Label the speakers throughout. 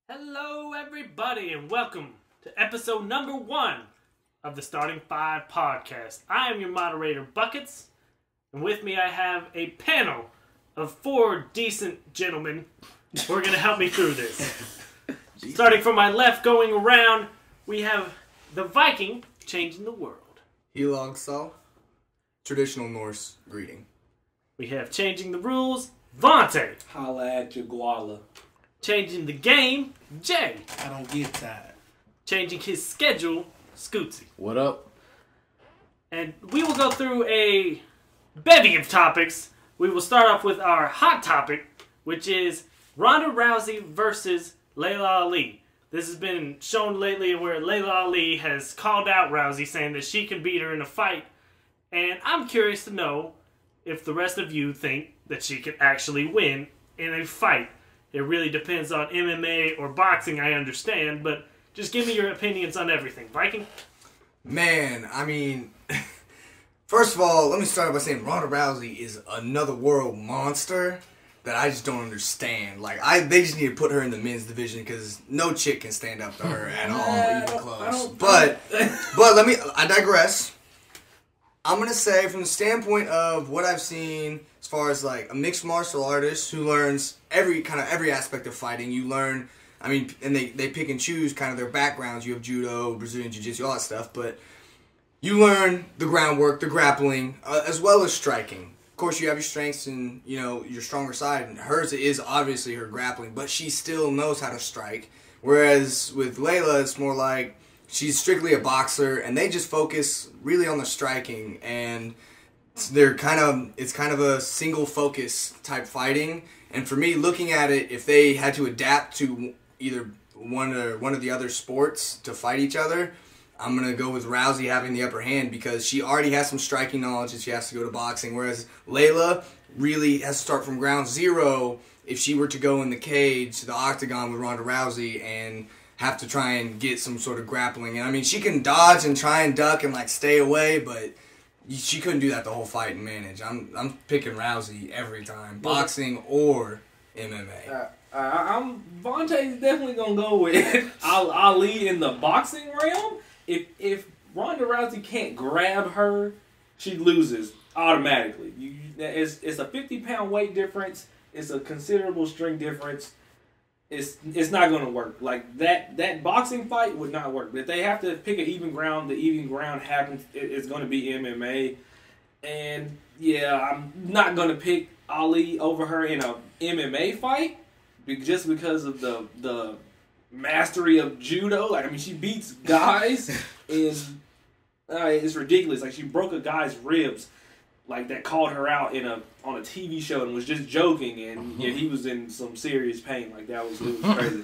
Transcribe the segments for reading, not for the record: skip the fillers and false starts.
Speaker 1: Hello, everybody, and welcome to episode number 1 of the Starting 5 podcast. I am your moderator, Buckets, and with me I have a panel of 4 decent gentlemen who are going to help me through this. Starting from my left, going around, we have the Viking changing the world.
Speaker 2: Helog Sol, traditional Norse greeting.
Speaker 1: We have changing the rules, Vontae.
Speaker 3: Holla at your guala.
Speaker 1: Changing the game, Jay.
Speaker 4: I don't get tired.
Speaker 1: Changing his schedule, Scootsy.
Speaker 5: What up?
Speaker 1: And we will go through a bevy of topics. We will start off with our hot topic, which is Ronda Rousey versus Layla Ali. This has been shown lately where Layla Ali has called out Rousey, saying that she can beat her in a fight. And I'm curious to know if the rest of you think that she can actually win in a fight. It really depends on MMA or boxing, I understand, but just give me your opinions on everything. Viking?
Speaker 2: Man, I mean, first of all, let me start by saying Ronda Rousey is another world monster that I just don't understand. Like, they just need to put her in the men's division because no chick can stand up to her at all, even close. But I digress. I'm going to say, from the standpoint of what I've seen as far as like a mixed martial artist who learns every aspect of fighting, you learn, I mean, and they pick and choose kind of their backgrounds. You have judo, Brazilian jiu-jitsu, all that stuff, but you learn the groundwork, the grappling, as well as striking. Of course, you have your strengths and, you know, your stronger side, and hers is obviously her grappling, but she still knows how to strike. Whereas with Layla, it's more like she's strictly a boxer, and they just focus really on the striking, and it's kind of a single focus type fighting. And for me, looking at it, if they had to adapt to either one of the other sports to fight each other, I'm going to go with Rousey having the upper hand because she already has some striking knowledge and she has to go to boxing, whereas Layla really has to start from ground zero if she were to go in the cage, the octagon with Ronda Rousey, and have to try and get some sort of grappling. And I mean, she can dodge and try and duck and like stay away, but she couldn't do that the whole fight and manage. I'm picking Rousey every time, boxing or MMA.
Speaker 3: Vontae's definitely gonna go with Ali in the boxing realm. If Ronda Rousey can't grab her, she loses automatically. It's a 50-pound weight difference. It's a considerable strength difference. It's not going to work. Like, that boxing fight would not work. But if they have to pick an even ground, the even ground happens. It's going to be MMA. And, yeah, I'm not going to pick Ali over her in a MMA fight just because of the mastery of judo. Like, I mean, she beats guys, and it's ridiculous. Like, she broke a guy's ribs, like, that called her out on a TV show and was just joking, and yeah, he was in some serious pain. Like, it was crazy.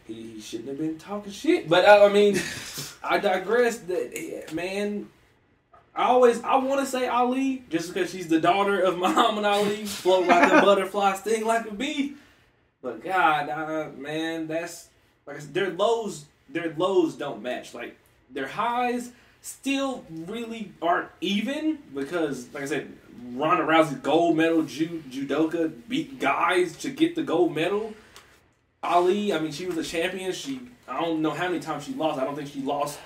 Speaker 3: He shouldn't have been talking shit. But I mean, I digress. That, man, I want to say Ali just because she's the daughter of Muhammad Ali, float like a butterfly, sting like a bee. But God, man, that's like I said, their lows don't match. Like, their highs still really aren't even because, like I said, Ronda Rousey's gold medal judoka beat guys to get the gold medal. Ali, I mean, she was a champion. I don't know how many times she lost. I don't think she lost,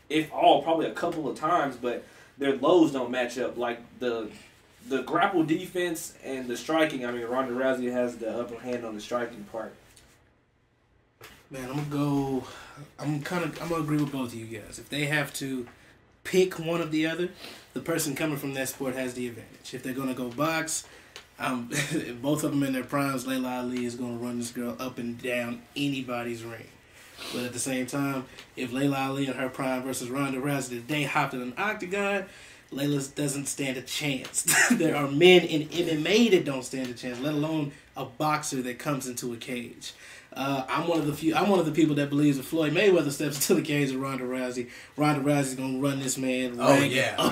Speaker 3: if all, probably a couple of times, but their lows don't match up. Like, the grapple defense and the striking, I mean, Ronda Rousey has the upper hand on the striking part.
Speaker 4: Man, I'm gonna agree with both of you guys. If they have to pick one or the other, the person coming from that sport has the advantage. If they're gonna go box, both of them in their primes, Layla Ali is gonna run this girl up and down anybody's ring. But at the same time, if Layla Ali in her prime versus Ronda Rousey, they hopped in an octagon, Layla doesn't stand a chance. There are men in MMA that don't stand a chance, let alone a boxer that comes into a cage. I'm one of the people that believes if Floyd Mayweather steps into the cage of Ronda Rousey's gonna run this man up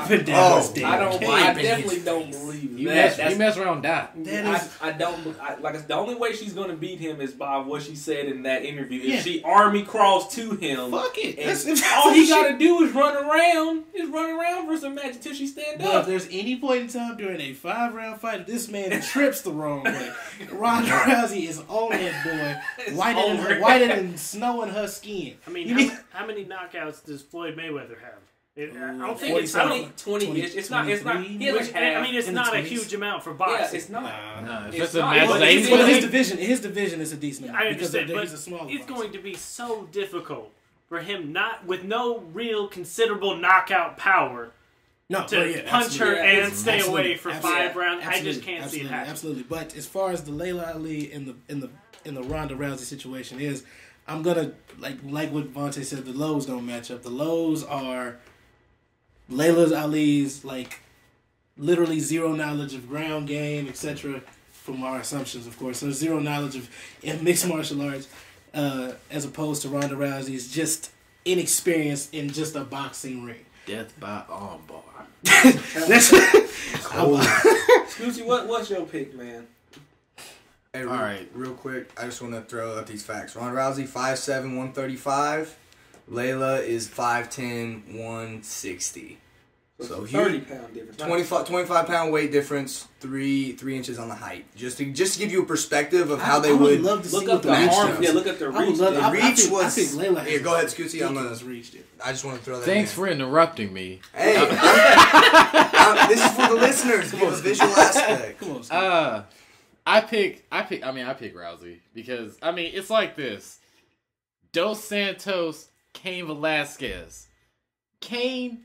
Speaker 4: and down the stage.
Speaker 3: I definitely don't believe that.
Speaker 5: You mess around, die.
Speaker 3: The only way she's gonna beat him is by what she said in that interview. If she army crawls to him,
Speaker 4: fuck it.
Speaker 3: All he gotta do is run around for some match until she stand up.
Speaker 4: If there's any point in time during a 5-round fight, if this man trips the wrong way, Ronda Rousey is on that boy whiter than snow in her skin.
Speaker 1: I mean, how many knockouts does Floyd Mayweather have? I don't think it's
Speaker 3: 20-ish. It's not. He has
Speaker 1: I mean, it's not a huge amount for boxing.
Speaker 3: Yeah, it's not.
Speaker 5: No,
Speaker 3: It's
Speaker 5: it's
Speaker 3: not.
Speaker 4: His division is a decent amount.
Speaker 1: I understand,
Speaker 4: because
Speaker 1: but
Speaker 4: he's a small
Speaker 1: it's
Speaker 4: boxer.
Speaker 1: going to be so difficult for him with no real considerable knockout power to punch her and stay away for 5 rounds. I just can't see it happen.
Speaker 4: Absolutely. But as far as the Layla Ali in the Ronda Rousey situation is, I'm gonna like what Vontae said. The lows don't match up. The lows are Layla Ali's literally zero knowledge of ground game, etc. From our assumptions, of course. So zero knowledge of mixed martial arts, as opposed to Ronda Rousey's just inexperienced in just a boxing ring.
Speaker 5: Death by armbar.
Speaker 3: Scoochie, what's your pick, man?
Speaker 2: Hey,
Speaker 5: All right.
Speaker 2: Real quick, I just want to throw out these facts. Ronda Rousey, 5'7", 135. Layla is 5'10", 160. So
Speaker 3: 30-pound difference.
Speaker 2: 25 pound weight difference, 3 inches on the height. Just to give you a perspective of how they
Speaker 4: I
Speaker 2: would
Speaker 4: love to
Speaker 3: Look
Speaker 4: see
Speaker 3: up
Speaker 4: what
Speaker 3: the
Speaker 4: the reach
Speaker 3: arm.
Speaker 4: is.
Speaker 3: Yeah, look up the reach.
Speaker 4: I think Layla
Speaker 2: Here, go ahead, Scooty.
Speaker 4: reached it.
Speaker 2: I just want to throw that.
Speaker 5: Thanks
Speaker 2: in.
Speaker 5: for interrupting me.
Speaker 2: Hey, this is for the listeners. Give a visual aspect.
Speaker 4: Come on, Scooty.
Speaker 5: I pick Rousey because it's like this. Dos Santos, Cain Velasquez. Cain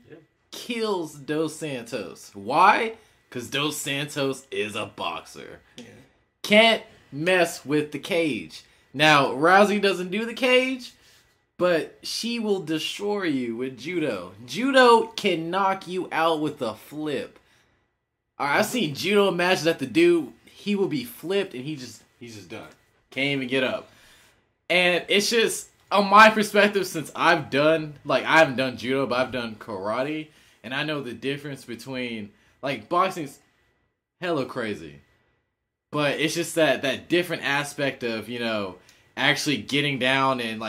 Speaker 5: kills Dos Santos. Why? Because Dos Santos is a boxer.
Speaker 4: Yeah.
Speaker 5: Can't mess with the cage. Now, Rousey doesn't do the cage, but she will destroy you with judo. Judo can knock you out with a flip. Alright, I've seen judo matches that the dude, he will be flipped and he's just done. Can't even get up. And it's just, on my perspective, since I haven't done judo, but I've done karate, and I know the difference between, boxing's hella crazy. But it's just that different aspect of, actually getting down and,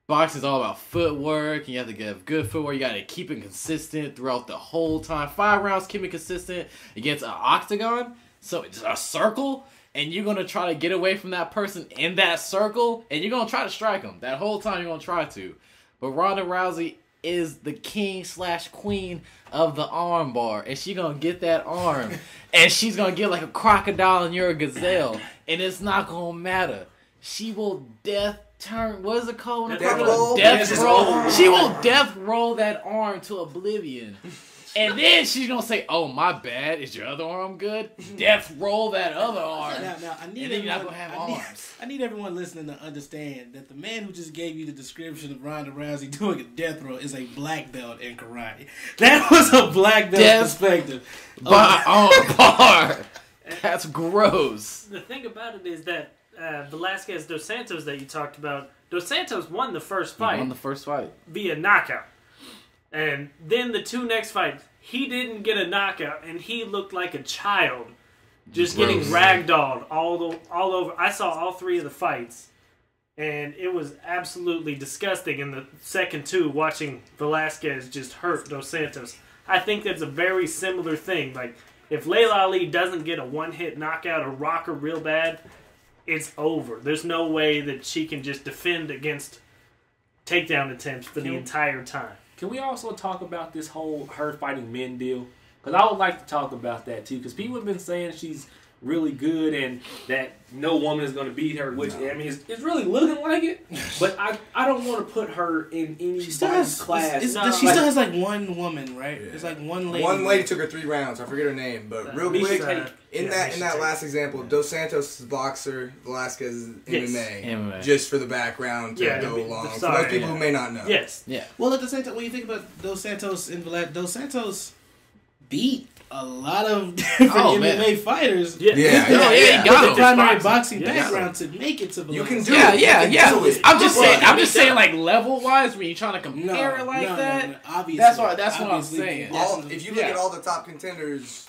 Speaker 5: boxing's all about footwork, and you have to have good footwork, you gotta keep it consistent throughout the whole time. 5 rounds, keep it consistent against an octagon, so it's a circle, and you're gonna try to get away from that person in that circle, and you're gonna try to strike them. That whole time you're gonna try to. But Ronda Rousey is the king/queen of the arm bar, and she gonna get that arm, and she's gonna get like a crocodile and you're a gazelle, and it's not gonna matter. She will what is it called?
Speaker 2: Death roll.
Speaker 5: Death roll. She will death roll that arm to oblivion. And then she's gonna say, "Oh, my bad. Is your other arm good?" Death roll that other arm.
Speaker 4: Now, I need
Speaker 5: and then you're not
Speaker 4: everyone-
Speaker 5: gonna have
Speaker 4: I need-
Speaker 5: arms.
Speaker 4: I need everyone listening to understand that the man who just gave you the description of Ronda Rousey doing a death roll is a black belt in karate. That was a black belt perspective.
Speaker 5: By arm bar. That's gross.
Speaker 1: The thing about it is that Velasquez Dos Santos that you talked about, Dos Santos won the first fight.
Speaker 5: He won the first fight
Speaker 1: via knockout. And then the 2 next fights, he didn't get a knockout, and he looked like a child, just getting ragdolled all over. I saw all 3 of the fights, and it was absolutely disgusting in the second 2, watching Velasquez just hurt Dos Santos. I think that's a very similar thing. Like, if Layla Ali doesn't get a 1-hit knockout or rock her real bad, it's over. There's no way that she can just defend against takedown attempts for the entire time.
Speaker 3: Can we also talk about this whole her fighting men deal? Because I would like to talk about that too. Because people have been saying she's really good and that no woman is going to beat her. Which I mean, it's really looking like it. But I don't want to put her in any class.
Speaker 4: She still has like one woman, right?
Speaker 2: Yeah.
Speaker 4: It's like one lady.
Speaker 2: One lady took her 3 rounds. I forget her name, but real quick, in that last example, Dos Santos is boxer, Velasquez is MMA. Just for the background to go along. For those people who may not know.
Speaker 1: Yes.
Speaker 5: Yeah.
Speaker 4: Well, at the same time, when you think about Dos Santos and Dos Santos beat a lot of different MMA fighters.
Speaker 1: Yeah.
Speaker 5: He got
Speaker 4: the
Speaker 5: him.
Speaker 4: primary boxing background to make it to Velasquez.
Speaker 2: You can do it.
Speaker 5: Yeah. I'm just saying, like level wise, when you're trying to compare it like that.
Speaker 4: No, obviously,
Speaker 5: that's what I'm saying.
Speaker 2: If you look at all the top contenders,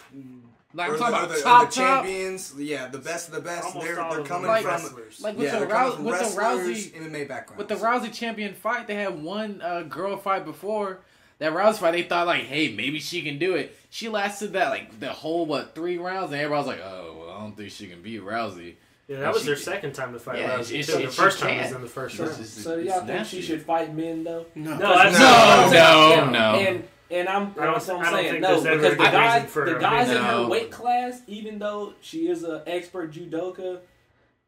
Speaker 5: Like I'm talking about
Speaker 2: the
Speaker 5: top
Speaker 2: champions, the best of the best. They're coming
Speaker 5: like,
Speaker 2: from
Speaker 1: wrestlers.
Speaker 5: Like with the
Speaker 2: Rousey MMA background.
Speaker 5: With the Rousey champion fight, they had one girl fight before. That Rousey fight, they thought like, hey, maybe she can do it. She lasted that the whole 3 rounds, and everybody was like, oh, well, I don't think she can beat Rousey.
Speaker 1: Yeah, that was their second time to fight Rousey.
Speaker 5: she-
Speaker 1: The first
Speaker 5: she
Speaker 1: time was
Speaker 5: can't.
Speaker 1: in the first
Speaker 5: It's
Speaker 1: round.
Speaker 5: just-
Speaker 3: So
Speaker 5: it's
Speaker 3: y'all think
Speaker 5: nasty.
Speaker 3: she should fight men though?
Speaker 4: No.
Speaker 1: No, that's
Speaker 5: No.
Speaker 3: And
Speaker 1: I don't
Speaker 3: that's what I'm
Speaker 1: think
Speaker 3: saying.
Speaker 1: there's
Speaker 3: No,
Speaker 1: ever
Speaker 3: because
Speaker 1: a good reason for
Speaker 3: the
Speaker 1: a
Speaker 3: guys in
Speaker 5: No.
Speaker 3: her weight class, even though she is an expert judoka,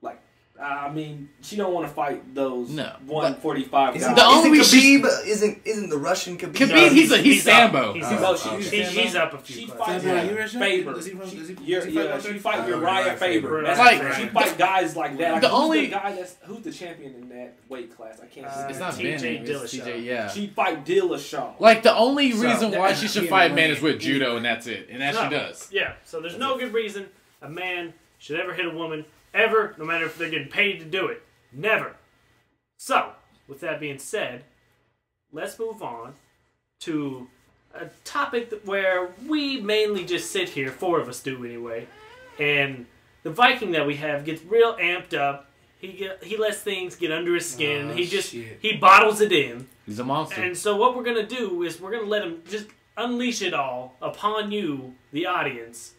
Speaker 3: like I mean, she don't want to fight those
Speaker 5: No.
Speaker 3: 145
Speaker 2: Isn't,
Speaker 3: guys.
Speaker 5: The only
Speaker 2: isn't
Speaker 5: reason
Speaker 2: Khabib isn't the Russian Khabib?
Speaker 5: Khabib,
Speaker 1: No,
Speaker 5: he's
Speaker 1: up.
Speaker 5: Sambo.
Speaker 1: He's
Speaker 3: No,
Speaker 1: up.
Speaker 3: she-
Speaker 1: He's up a few.
Speaker 3: She
Speaker 1: classes.
Speaker 3: fights
Speaker 4: Yeah,
Speaker 3: like
Speaker 4: you Russian?
Speaker 3: Faber.
Speaker 4: Does he fight
Speaker 3: She fight
Speaker 2: Oh,
Speaker 3: Uriah
Speaker 2: Uriah
Speaker 3: Faber.
Speaker 2: Faber.
Speaker 3: That's
Speaker 5: Like-
Speaker 3: she fight guys like that. Like,
Speaker 5: The
Speaker 3: who's
Speaker 5: only-
Speaker 3: the guy who's the champion in that weight class? I can't.
Speaker 1: Uh,
Speaker 5: It's not
Speaker 1: TJ
Speaker 5: Bennett, it's
Speaker 1: Dillashaw.
Speaker 5: TJ, yeah.
Speaker 3: She fight Dillashaw.
Speaker 5: Like, the only
Speaker 3: So,
Speaker 5: reason why
Speaker 3: that-
Speaker 5: she should
Speaker 4: yeah,
Speaker 5: fight
Speaker 4: right.
Speaker 5: men is with judo, and that's it. And that
Speaker 1: No.
Speaker 5: she does.
Speaker 1: Yeah, so there's no good reason a man should ever hit a woman, ever, no matter if they're getting paid to do it. Never. So, with that being said, let's move on to a topic where we mainly just sit here, four of us do anyway, and the Viking that we have gets real amped up. He lets things get under his skin.
Speaker 4: Oh,
Speaker 1: he
Speaker 4: shit.
Speaker 1: bottles it in.
Speaker 5: He's a monster.
Speaker 1: And so what we're going to do is we're going to let him just unleash it all upon you, the audience,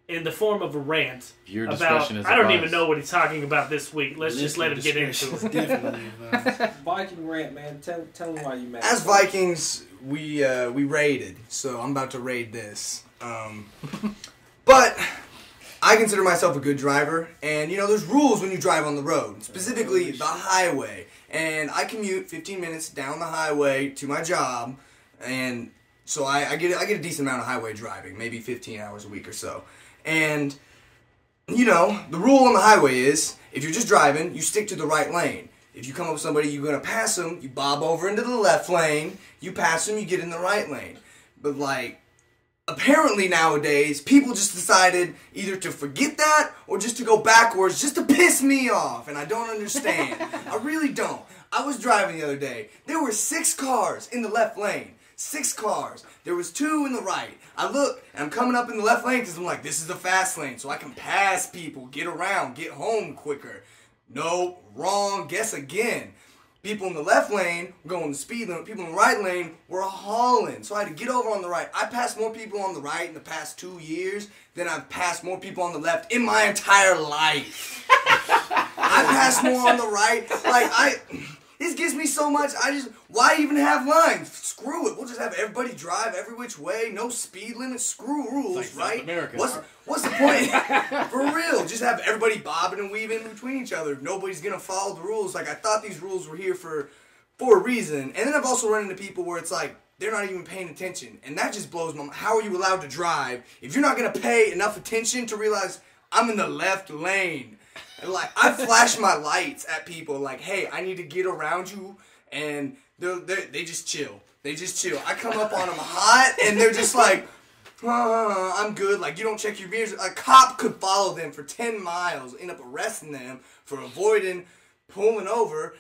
Speaker 1: in the form of a rant
Speaker 5: Your
Speaker 1: about,
Speaker 5: discretion is
Speaker 1: I don't
Speaker 5: advised.
Speaker 1: even know what he's talking about this week. Let's just let him get into it.
Speaker 4: Definitely advised.
Speaker 3: Viking rant, man. Tell me why you mad.
Speaker 2: As Vikings, we raided, so I'm about to raid this. But I consider myself a good driver, and there's rules when you drive on the road, specifically the highway. And I commute 15 minutes down the highway to my job, and so I get a decent amount of highway driving, maybe 15 hours a week or so. And the rule on the highway is if you're just driving, you stick to the right lane. If you come up with somebody, you're gonna pass them, you bob over into the left lane, you pass them, you get in the right lane. But apparently nowadays, people just decided either to forget that or just to go backwards just to piss me off, and I don't understand. I really don't. I was driving the other day. There were 6 cars in the left lane. 6 cars. There was 2 in the right. I look, and I'm coming up in the left lane because I'm like, this is the fast lane, so I can pass people, get around, get home quicker. No, wrong, guess again. People in the left lane were going the speed limit. People in the right lane were hauling. So I had to get over on the right. I passed more people on the right in the past 2 years than I've passed more people on the left in my entire life. I passed more on the right. This gives me so much. Why even have lines? Screw it. We'll just have everybody drive every which way. No speed limit. Screw rules,
Speaker 5: It's like South
Speaker 2: right?
Speaker 5: America.
Speaker 2: What's the point? For real. Just have everybody bobbing and weaving between each other. Nobody's going to follow the rules. I thought these rules were here for a reason. And then I've also run into people where it's like, they're not even paying attention. And that just blows my mind. How are you allowed to drive if you're not going to pay enough attention to realize I'm in the left lane? And I flash my lights at people like, hey, I need to get around you, and they just chill. They just chill. I come up on them hot, and they're just like, I'm good. You don't check your mirrors. A cop could follow them for 10 miles, end up arresting them for avoiding pulling over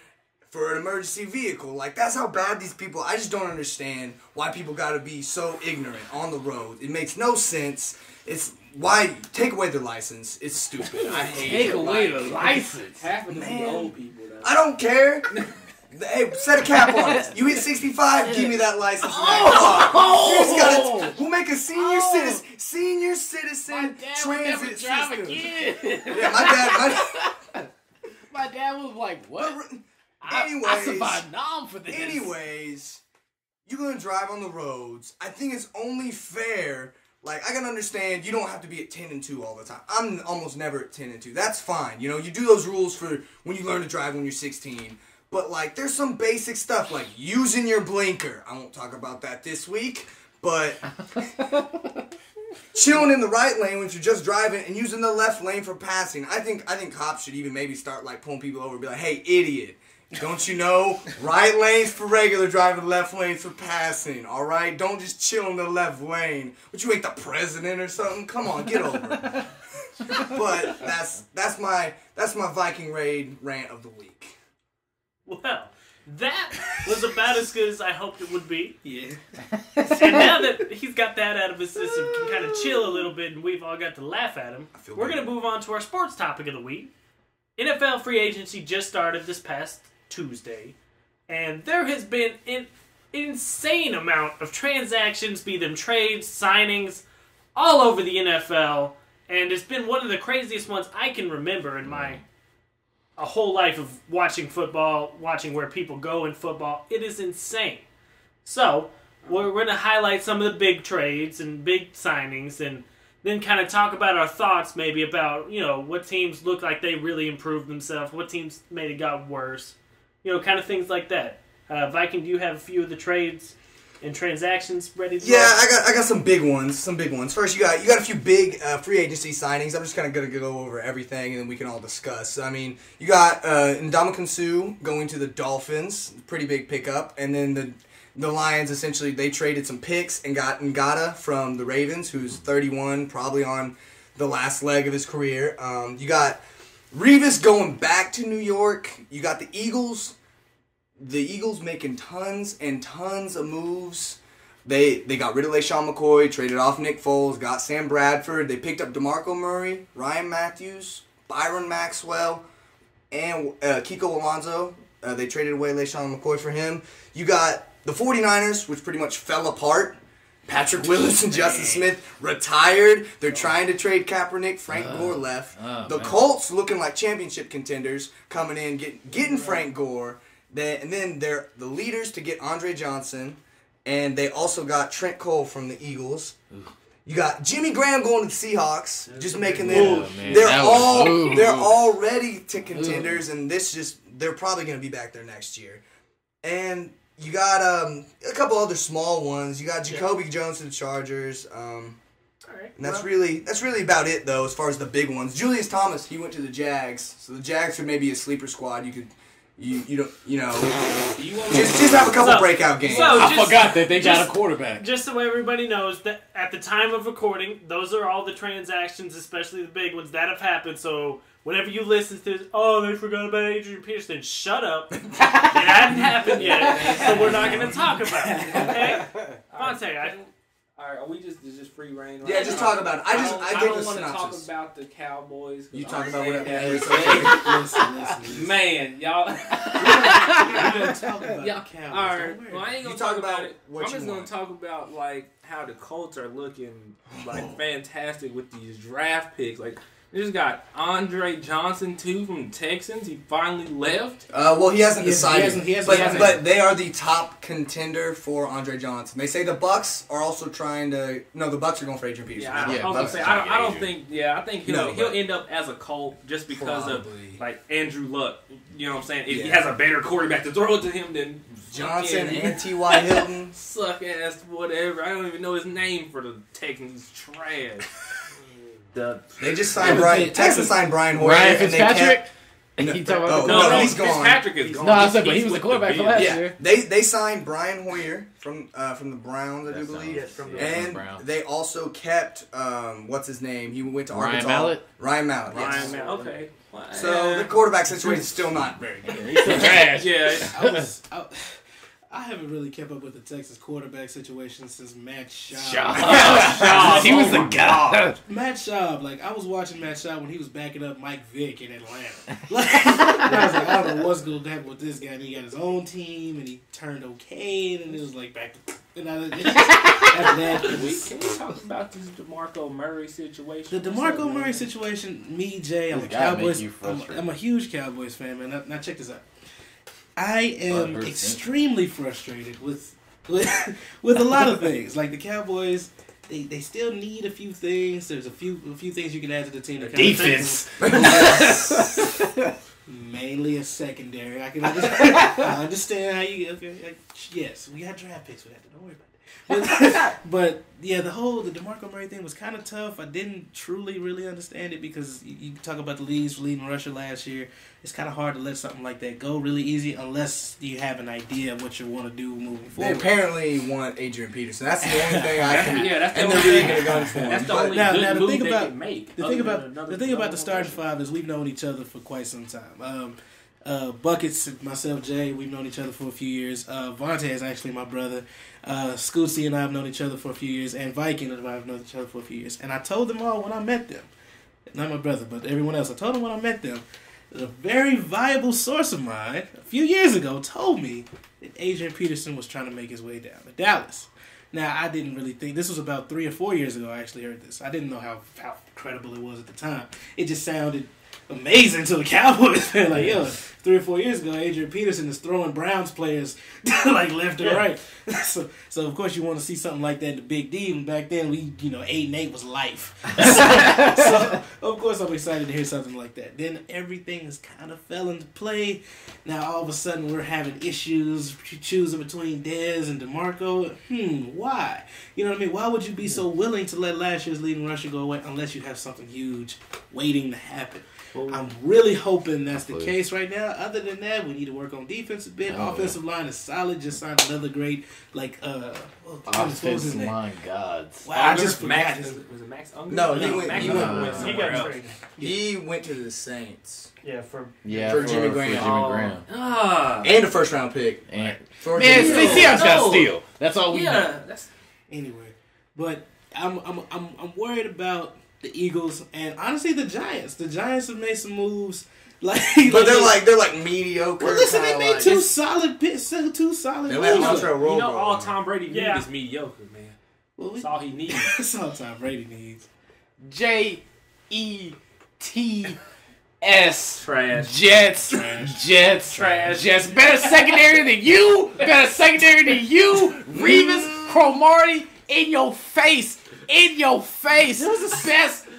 Speaker 2: for an emergency vehicle. That's how bad these people. I just don't understand why people got to be so ignorant on the road. It makes no sense. It's why take away their license. It's stupid. I hate
Speaker 5: Take
Speaker 2: it.
Speaker 5: away the license.
Speaker 3: Half of them
Speaker 2: Man.
Speaker 3: be old people, though.
Speaker 2: I don't care. Hey, set a cap on it. You hit 65, give me that license and that car. You just gotta. We'll make a senior citizen
Speaker 5: My dad would never
Speaker 2: transit
Speaker 5: drive
Speaker 2: system.
Speaker 5: again.
Speaker 2: Yeah, my
Speaker 5: My dad was like, what? I
Speaker 2: Anyways,
Speaker 5: survived Nam for this.
Speaker 2: Anyways, you're gonna drive on the roads. I think it's only fair. I can understand you don't have to be at 10 and 2 all the time. I'm almost never at 10 and 2. That's fine. You do those rules for when you learn to drive when you're 16. But there's some basic stuff like using your blinker. I won't talk about that this week, but chilling in the right lane when you're just driving and using the left lane for passing. I think cops should even maybe start pulling people over and be like, "Hey, idiot. Don't you know? Right lane's for regular driving, left lane's for passing, alright? Don't just chill in the left lane. What, you ain't the president or something? Come on, get over it." But that's my Viking Raid rant of the week.
Speaker 1: Well, that was about as good as I hoped it would be.
Speaker 4: Yeah.
Speaker 1: And now that he's got that out of his system, can kind of chill a little bit, and we've all got to laugh at him, we're going to move on to our sports topic of the week. NFL free agency just started this past Tuesday, and there has been an insane amount of transactions, be them trades, signings, all over the NFL, And it's been one of the craziest ones I can remember in my a whole life of watching football, watching where people go in football. It is insane. So, we're going to highlight some of the big trades and big signings and then kind of talk about our thoughts maybe about, what teams look like they really improved themselves, what teams maybe got worse, kind of things like that. Viking, do you have a few of the trades and transactions ready to
Speaker 2: Yeah,
Speaker 1: go?
Speaker 2: I got some big ones. First, you got a few big free agency signings. I'm just kind of going to go over everything, and then we can all discuss. I mean, you got Ndamukong Suh going to the Dolphins, pretty big pickup, and then the Lions, essentially, they traded some picks and got Ngata from the Ravens, who's 31, probably on the last leg of his career. You got Revis going back to New York. You got the Eagles. The Eagles making tons and tons of moves. They got rid of LaShawn McCoy, traded off Nick Foles, got Sam Bradford. They picked up DeMarco Murray, Ryan Matthews, Byron Maxwell, and Kiko Alonso. They traded away LaShawn McCoy for him. You got the 49ers, which pretty much fell apart. Patrick Willis and Justin Smith retired. They're trying to trade Kaepernick. Frank Gore left. The Colts looking like championship contenders, coming in, getting Frank Gore. And then they're the leaders to get Andre Johnson, and they also got Trent Cole from the Eagles. You got Jimmy Graham going to the Seahawks, just making them. They're all ready to contenders, and they're probably going to be back there next year. And you got a couple other small ones. You got Jacoby Jones to the Chargers.
Speaker 1: All right.
Speaker 2: And that's really about it though, as far as the big ones. Julius Thomas, he went to the Jags, so the Jags could maybe a sleeper squad. You could. Just have a couple breakout games.
Speaker 5: I forgot that they got a quarterback.
Speaker 1: Just so everybody knows that at the time of recording, those are all the transactions, especially the big ones, that have happened. So whenever you listen to this, they forgot about Adrian Peterson, shut up. It hadn't happened yet, so we're not going to talk about it. Okay? Fonte,
Speaker 3: Alright, are we just free reign? Right
Speaker 2: Yeah, just talk about it. I
Speaker 3: don't want to talk about the Cowboys.
Speaker 2: You talk about whatever.
Speaker 3: Listen. Man, y'all.
Speaker 4: We're gonna talk about
Speaker 3: y'all.
Speaker 4: Cowboys.
Speaker 3: All right, well, I ain't gonna talk about it.
Speaker 2: What
Speaker 3: I'm just gonna talk about like how the Colts are looking like fantastic with these draft picks. Like they just got Andre Johnson too from the Texans. He finally left.
Speaker 2: Well, he hasn't decided.
Speaker 4: He hasn't.
Speaker 2: But they are the top contender for Andre Johnson. They say the Bucks are also trying to. No, the Bucks are going for Adrian Peterson.
Speaker 3: I don't think. Yeah, I think he'll end up as a Colt just because of like Andrew Luck. You know what I'm saying? If he has a better quarterback to throw it to him than
Speaker 2: Johnson and T.Y. Hilton,
Speaker 3: suck ass whatever. I don't even know his name for the Texans. He's trash.
Speaker 2: They just signed Brian. Texas signed Brian Hoyer.
Speaker 5: Ryan Fitzpatrick?
Speaker 2: No,
Speaker 5: he's gone.
Speaker 3: Fitzpatrick is gone.
Speaker 5: No, I said, but he was the quarterback for last year.
Speaker 2: They signed Brian Hoyer from the Browns, I do believe.
Speaker 1: Yes, from the
Speaker 2: and
Speaker 5: Browns.
Speaker 2: they also kept what's his name? He went to Arkansas.
Speaker 5: Ryan Mallett.
Speaker 2: Yes.
Speaker 3: Okay.
Speaker 2: So the quarterback situation is still not very good.
Speaker 5: He's still trash.
Speaker 3: Yeah.
Speaker 4: I haven't really kept up with the Texas quarterback situation since Matt Schaub.
Speaker 5: Schaub. He was the guy.
Speaker 4: Matt Schaub, like, I was watching Matt Schaub when he was backing up Mike Vick in Atlanta. I was like, I don't know what's going to happen with this guy. And he got his own team, and he turned okay, and it was like back to...
Speaker 3: Can we talk about this DeMarco Murray situation?
Speaker 4: The DeMarco Murray situation, me, Jay, I'm a huge Cowboys fan, man. Now check this out. I am extremely frustrated with a lot of things. Like the Cowboys, they still need a few things. There's a few things you can add to the team.
Speaker 5: Defense.
Speaker 4: Mainly a secondary. I understand how you. Okay, yes, we got draft picks for that. Don't worry about it. But yeah, the DeMarco Murray thing was kind of tough. I didn't truly really understand it because you talk about the leads leading rusher last year. It's kind of hard to let something like that go really easy unless you have an idea of what you want to do moving forward.
Speaker 2: They apparently want Adrian Peterson. That's the only thing I can.
Speaker 3: Yeah, that's the
Speaker 2: and
Speaker 3: only
Speaker 2: they're really
Speaker 3: thing.
Speaker 2: going to go for him.
Speaker 3: That's the only
Speaker 4: now,
Speaker 3: good
Speaker 4: the
Speaker 3: move
Speaker 4: thing
Speaker 3: they
Speaker 4: about
Speaker 3: can make.
Speaker 4: The thing about the starting five is we've known each other for quite some time. Buckets, myself, Jay, we've known each other for a few years. Vontae is actually my brother. Scootsy and I have known each other for a few years, and Viking and I have known each other for a few years. And I told them all when I met them, not my brother, but everyone else, I told them when I met them, that a very viable source of mine a few years ago told me that Adrian Peterson was trying to make his way down to Dallas. Now, I didn't really think this was about 3 or 4 years ago. I actually heard this. I didn't know how credible it was at the time. It just sounded amazing to the Cowboys. They're like, yo, 3 or 4 years ago, Adrian Peterson is throwing Browns players like left and right. So of course you want to see something like that in the Big D. And back then, 8-8 was life. so of course I'm excited to hear something like that. Then everything has kind of fell into play. Now all of a sudden we're having issues choosing between Dez and DeMarco. Why? You know what I mean? Why would you be so willing to let last year's leading rusher go away unless you have something huge waiting to happen? I'm really hoping that's the case right now. Other than that, we need to work on defense a bit. Offensive line is solid. Just signed another great,
Speaker 5: offensive line gods.
Speaker 4: Wow, I just forgot.
Speaker 3: Was it Max Unger?
Speaker 2: No,
Speaker 1: he
Speaker 2: got
Speaker 1: traded.
Speaker 2: He went to the Saints.
Speaker 1: For
Speaker 2: Jimmy Graham.
Speaker 3: And
Speaker 2: a first round pick.
Speaker 5: Man,
Speaker 2: For
Speaker 5: Seahawks got steal. That's all we know.
Speaker 4: Anyway, but I'm worried about the Eagles and honestly the Giants. The Giants have made some moves, but
Speaker 2: they're like mediocre.
Speaker 4: Well, listen, they made two solid moves.
Speaker 2: They let Montreal roll.
Speaker 3: All Tom Brady needs is mediocre, man.
Speaker 4: Well,
Speaker 3: that's all he needs.
Speaker 4: That's all Tom Brady needs.
Speaker 5: Jets.
Speaker 3: Trash.
Speaker 5: Jets. Trash. Jets. Better secondary than you. Revis, Cromartie, in your face.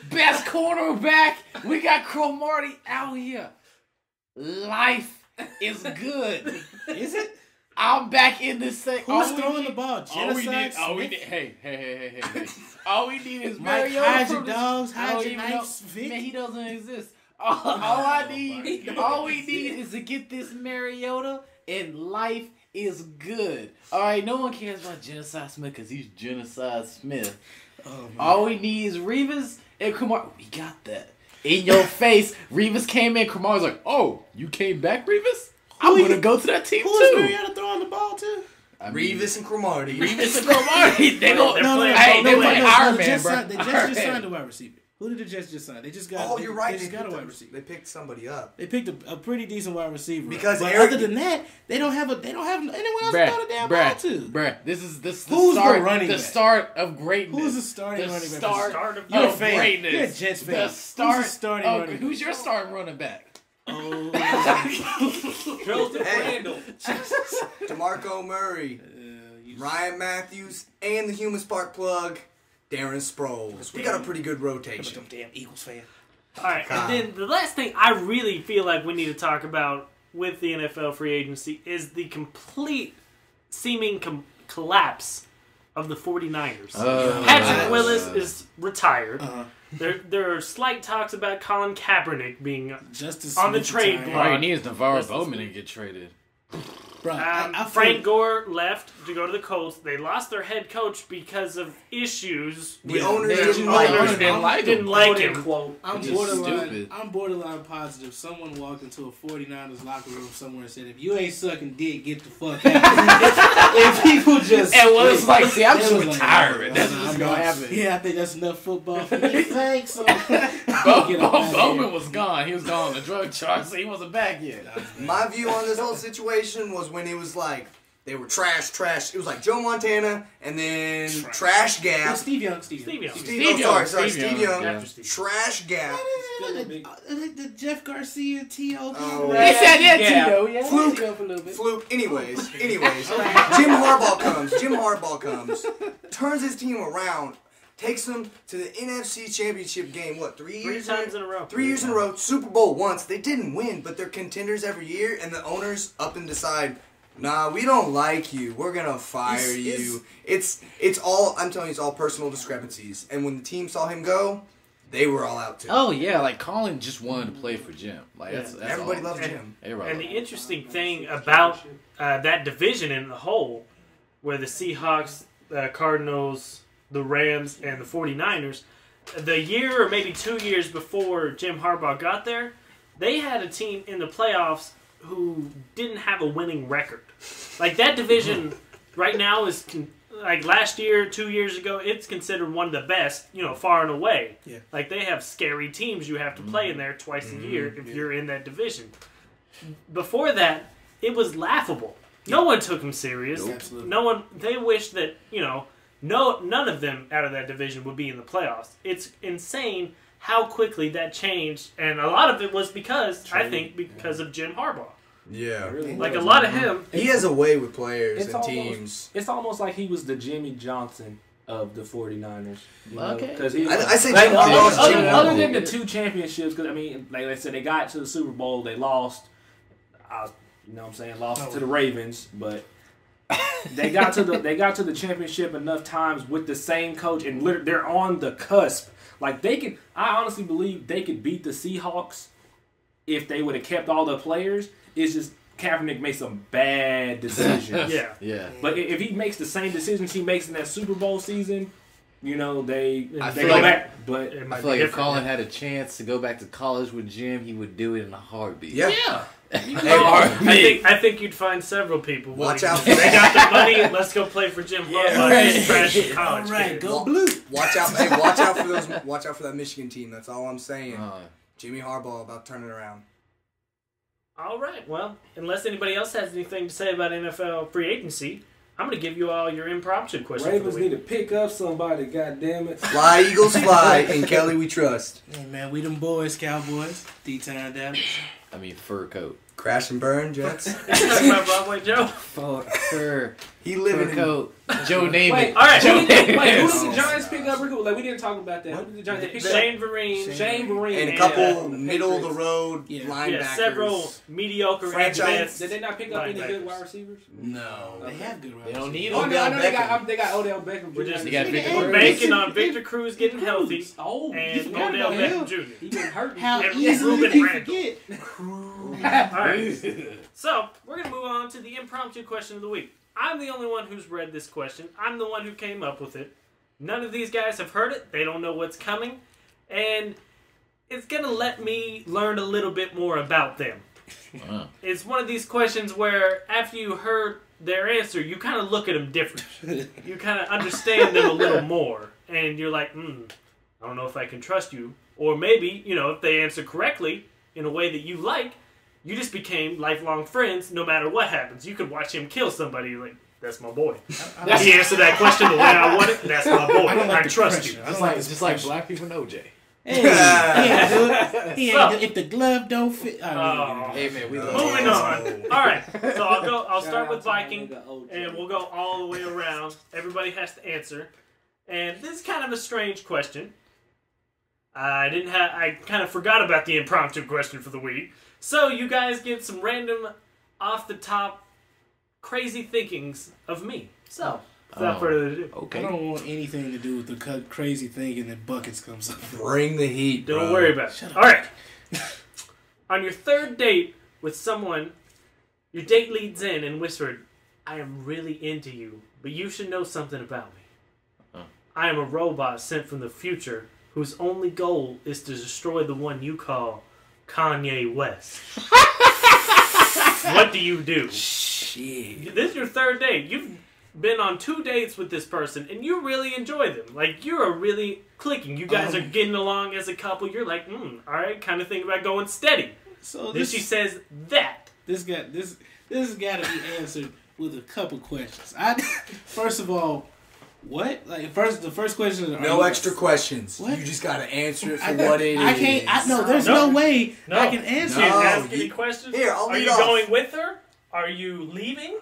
Speaker 5: Best cornerback. We got Cromartie out here. Life is good.
Speaker 4: Is it?
Speaker 5: I'm back in this thing.
Speaker 4: Who's throwing the ball?
Speaker 5: All we need. Hey. All we need is
Speaker 4: Mike,
Speaker 5: Mariota.
Speaker 4: hide your dogs. Hide your knives.
Speaker 5: Man, he doesn't exist. All we need is to get this Mariota, and life is good. All right, no one cares about Genocide Smith because he's Genocide Smith. Oh, all we need is Revis and Kumar. We got that. In your face, Revis came in. Kumar was like, "Oh, you came back, Revis? I'm gonna go to that team too."
Speaker 4: Who is Mariota throwing the ball to?
Speaker 2: Revis and Cromartie.
Speaker 5: They play Iron Man, bro.
Speaker 4: They just signed a wide receiver. Who did the Jets just sign? They just got.
Speaker 2: Oh, you're right.
Speaker 4: They just got a wide receiver.
Speaker 2: They picked somebody up.
Speaker 4: They picked a pretty decent wide receiver.
Speaker 2: Because
Speaker 4: other than that, they don't have anyone else to throw the damn ball to.
Speaker 5: Bruh, this is the
Speaker 4: start
Speaker 5: of greatness.
Speaker 4: Who's the starting running back?
Speaker 5: The start of greatness.
Speaker 4: You're a Jets fan.
Speaker 5: The starting
Speaker 4: running back?
Speaker 5: Who's your starting running back?
Speaker 3: Joseph Randall.
Speaker 2: DeMarco Murray. Ryan Matthews. And the human spark plug, Darren Sproles. We got a pretty good rotation.
Speaker 4: I'm a damn Eagles fan.
Speaker 1: All right, and then the last thing I really feel like we need to talk about with the NFL free agency is the complete seeming collapse of the 49ers. Patrick Willis is retired. There are slight talks about Colin Kaepernick being on the trade block.
Speaker 5: All you need is Navarro Bowman to get traded.
Speaker 4: Bro,
Speaker 1: Frank Gore left to go to the Colts. They lost their head coach because of issues.
Speaker 2: The owners didn't like
Speaker 1: him.
Speaker 4: I'm borderline positive someone walked into a 49ers locker room somewhere and said, "If you ain't sucking dick, get the fuck out." And people just...
Speaker 5: And well, it's like, see, I'm just retiring. That's what's going to happen.
Speaker 4: Yeah, I think that's enough football for me. Thanks.
Speaker 5: Bowman was gone. He was gone on the drug charge, so he wasn't back yet.
Speaker 2: My view on this whole situation was when it was like, they were trash. It was like Joe Montana and then Trash Gap.
Speaker 4: Steve Young.
Speaker 2: Steve Young.
Speaker 5: Yeah.
Speaker 2: Trash Gap.
Speaker 4: The Jeff Garcia, T.O.P.
Speaker 5: They said T.O. Yeah.
Speaker 2: Fluke. Anyways. Jim Harbaugh comes. Turns his team around. Takes them to the NFC Championship game, 3 years?
Speaker 1: 3 times in a row.
Speaker 2: 3 years in a row. Super Bowl once. They didn't win, but they're contenders every year, and the owners up and decide, nah, we don't like you. We're going to fire you. It's all, I'm telling you, it's all personal discrepancies. And when the team saw him go, they were all out too.
Speaker 5: Oh, yeah, like Colin just wanted to play for Jim. Like that's
Speaker 2: everybody loves Jim.
Speaker 1: And the interesting thing about that division in the whole, where the Seahawks, the Cardinals, the Rams, and the 49ers, the year or maybe 2 years before Jim Harbaugh got there, they had a team in the playoffs who didn't have a winning record. Like, that division right now is, like last year, 2 years ago, it's considered one of the best, far and away.
Speaker 4: Yeah.
Speaker 1: Like, they have scary teams you have to play in there twice a year if you're in that division. Before that, it was laughable. No one took him serious.
Speaker 4: Absolutely.
Speaker 1: No one, they wished that, none of them out of that division would be in the playoffs. It's insane how quickly that changed, and a lot of it was because of Jim Harbaugh.
Speaker 2: Yeah.
Speaker 3: Really
Speaker 1: Like a
Speaker 3: was.
Speaker 1: lot of him.
Speaker 2: He has a way with players
Speaker 3: It's
Speaker 2: and
Speaker 3: almost-
Speaker 2: teams.
Speaker 3: It's almost like he was the Jimmy Johnson of the 49ers. You know?
Speaker 5: Okay.
Speaker 3: 'Cause he,
Speaker 2: I say
Speaker 3: like,
Speaker 2: Jim Harbaugh's
Speaker 3: other,
Speaker 2: Jim
Speaker 3: other
Speaker 2: Harbaugh.
Speaker 3: than the 2 championships, because I mean, like I said, they got to the Super Bowl, they lost. You know what I'm saying? Lost to the Ravens, but they got to the championship enough times with the same coach, and they're on the cusp. Like they can, I honestly believe they could beat the Seahawks if they would have kept all the players. It's just Kaepernick makes some bad decisions.
Speaker 1: Yeah.
Speaker 5: Yeah.
Speaker 3: But if he makes the same decisions he makes in that Super Bowl season, you know, they
Speaker 5: feel
Speaker 3: go
Speaker 5: like-
Speaker 3: back. But
Speaker 1: It
Speaker 5: I
Speaker 1: might
Speaker 5: feel like
Speaker 1: be
Speaker 5: if
Speaker 1: different.
Speaker 5: Colin had a chance to go back to college with Jim, he would do it in a heartbeat.
Speaker 2: Yeah.
Speaker 1: I think you'd find several people.
Speaker 2: Watch
Speaker 1: willing
Speaker 2: out
Speaker 1: to-
Speaker 2: for
Speaker 1: They
Speaker 2: that.
Speaker 1: got the money. Let's go play for Jim Harbaugh.
Speaker 4: right.
Speaker 1: He's trash college.
Speaker 4: All right,
Speaker 1: kids.
Speaker 4: go blue.
Speaker 2: Watch out! Hey, watch out for those. Watch out for that Michigan team. That's all I'm saying. Jimmy Harbaugh about to turn it around.
Speaker 1: All right. Well, unless anybody else has anything to say about NFL free agency, I'm going to give you all your impromptu questions.
Speaker 3: Ravens
Speaker 1: for the
Speaker 3: need
Speaker 1: week.
Speaker 3: to pick up somebody. God damn it!
Speaker 2: Fly Eagles fly, and Kelly we trust.
Speaker 4: Hey man, we them boys, Cowboys, D-Town Dallas.
Speaker 5: I mean, fur coat.
Speaker 2: Crash and burn, Jets.
Speaker 1: You talking about Broadway Joe?
Speaker 5: Fur
Speaker 2: He living
Speaker 5: fur
Speaker 2: in.
Speaker 5: coat. Joe Namath.
Speaker 3: Wait,
Speaker 1: All right.
Speaker 3: Who did the
Speaker 2: Oh,
Speaker 3: Giants pick up? Like we didn't talk about that. Who did the Giants pick up?
Speaker 1: Shane Vereen.
Speaker 3: Shane Vereen
Speaker 2: And a couple
Speaker 3: the
Speaker 2: middle of the
Speaker 3: Patriots.
Speaker 2: road
Speaker 4: Yeah.
Speaker 2: linebackers.
Speaker 1: Yeah, several mediocre
Speaker 2: Franchise-
Speaker 1: advanced
Speaker 3: Did they not pick up any
Speaker 1: linebackers.
Speaker 3: good wide receivers?
Speaker 2: No.
Speaker 4: They have good
Speaker 5: They don't need
Speaker 3: Oh,
Speaker 5: him.
Speaker 3: no, I know they
Speaker 2: Beckham.
Speaker 3: got. They got Odell Beckham.
Speaker 1: We're just-
Speaker 5: You got Victor
Speaker 1: We're
Speaker 5: Cruz.
Speaker 1: banking on Victor Cruz getting healthy
Speaker 3: Oh, you
Speaker 1: and
Speaker 3: forgot
Speaker 1: Odell
Speaker 3: about him.
Speaker 1: Beckham Jr.
Speaker 3: He been hurt.
Speaker 4: How
Speaker 1: And
Speaker 4: easily
Speaker 1: Ruben
Speaker 4: did you
Speaker 1: Randall.
Speaker 4: forget?
Speaker 1: All right. So, we're going to move on to the impromptu question of the week. I'm the only one who's read this question. I'm the one who came up with it. None of these guys have heard it. They don't know what's coming. And it's going to let me learn a little bit more about them.
Speaker 5: Wow.
Speaker 1: It's one of these questions where after you heard their answer, you kind of look at them different. You kind of understand them a little more. And you're like, I don't know if I can trust you. Or maybe, if they answer correctly in a way that you like, you just became lifelong friends no matter what happens. You could watch him kill somebody. You're like, that's my boy. He answered that question the way I want it. That's my boy. I trust you.
Speaker 4: I don't like
Speaker 5: Just like black people know OJ.
Speaker 4: Hey, he ain't good. He ain't
Speaker 1: So-
Speaker 4: good. If the glove don't fit,
Speaker 1: Oh.
Speaker 5: Hey man, we love
Speaker 1: Moving
Speaker 5: you.
Speaker 1: on. All right. So I'll start
Speaker 3: Shout out
Speaker 1: with
Speaker 3: to my
Speaker 1: Viking,
Speaker 3: nigga OJ.
Speaker 1: and we'll go all the way around. Everybody has to answer. And this is kind of a strange question. I kind of forgot about the impromptu question for the week. So you guys get some random, off the top, crazy thinkings of me. So without further ado,
Speaker 4: I
Speaker 5: Okay.
Speaker 4: don't want anything to do with the crazy thing and then buckets comes up.
Speaker 2: Bring the heat,
Speaker 1: don't
Speaker 2: bro.
Speaker 1: worry about it.
Speaker 4: Shut up.
Speaker 1: All right. On your third date with someone, your date leads in and whispered, "I am really into you, but you should know something about me. I am a robot sent from the future whose only goal is to destroy the one you call Kanye West." What do you do?
Speaker 4: Shit.
Speaker 1: This is your third date. You've been on 2 dates with this person, and you really enjoy them. Like, you are really clicking. You guys are getting along as a couple. You're like, all right, kind of think about going steady.
Speaker 4: So
Speaker 1: Then
Speaker 4: this
Speaker 1: she says that.
Speaker 4: this got to be answered with a couple questions. First of all, what? Like the first question.
Speaker 2: No extra questions.
Speaker 4: What?
Speaker 2: You just gotta answer it for what it is.
Speaker 4: I can't. No, there's
Speaker 1: No.
Speaker 4: no way
Speaker 1: No.
Speaker 4: I can answer.
Speaker 1: She didn't
Speaker 2: No,
Speaker 1: ask any
Speaker 2: you-
Speaker 1: questions.
Speaker 2: Here, I'll
Speaker 1: Are
Speaker 2: lead
Speaker 1: you
Speaker 2: off.
Speaker 1: going with her? Are you leaving?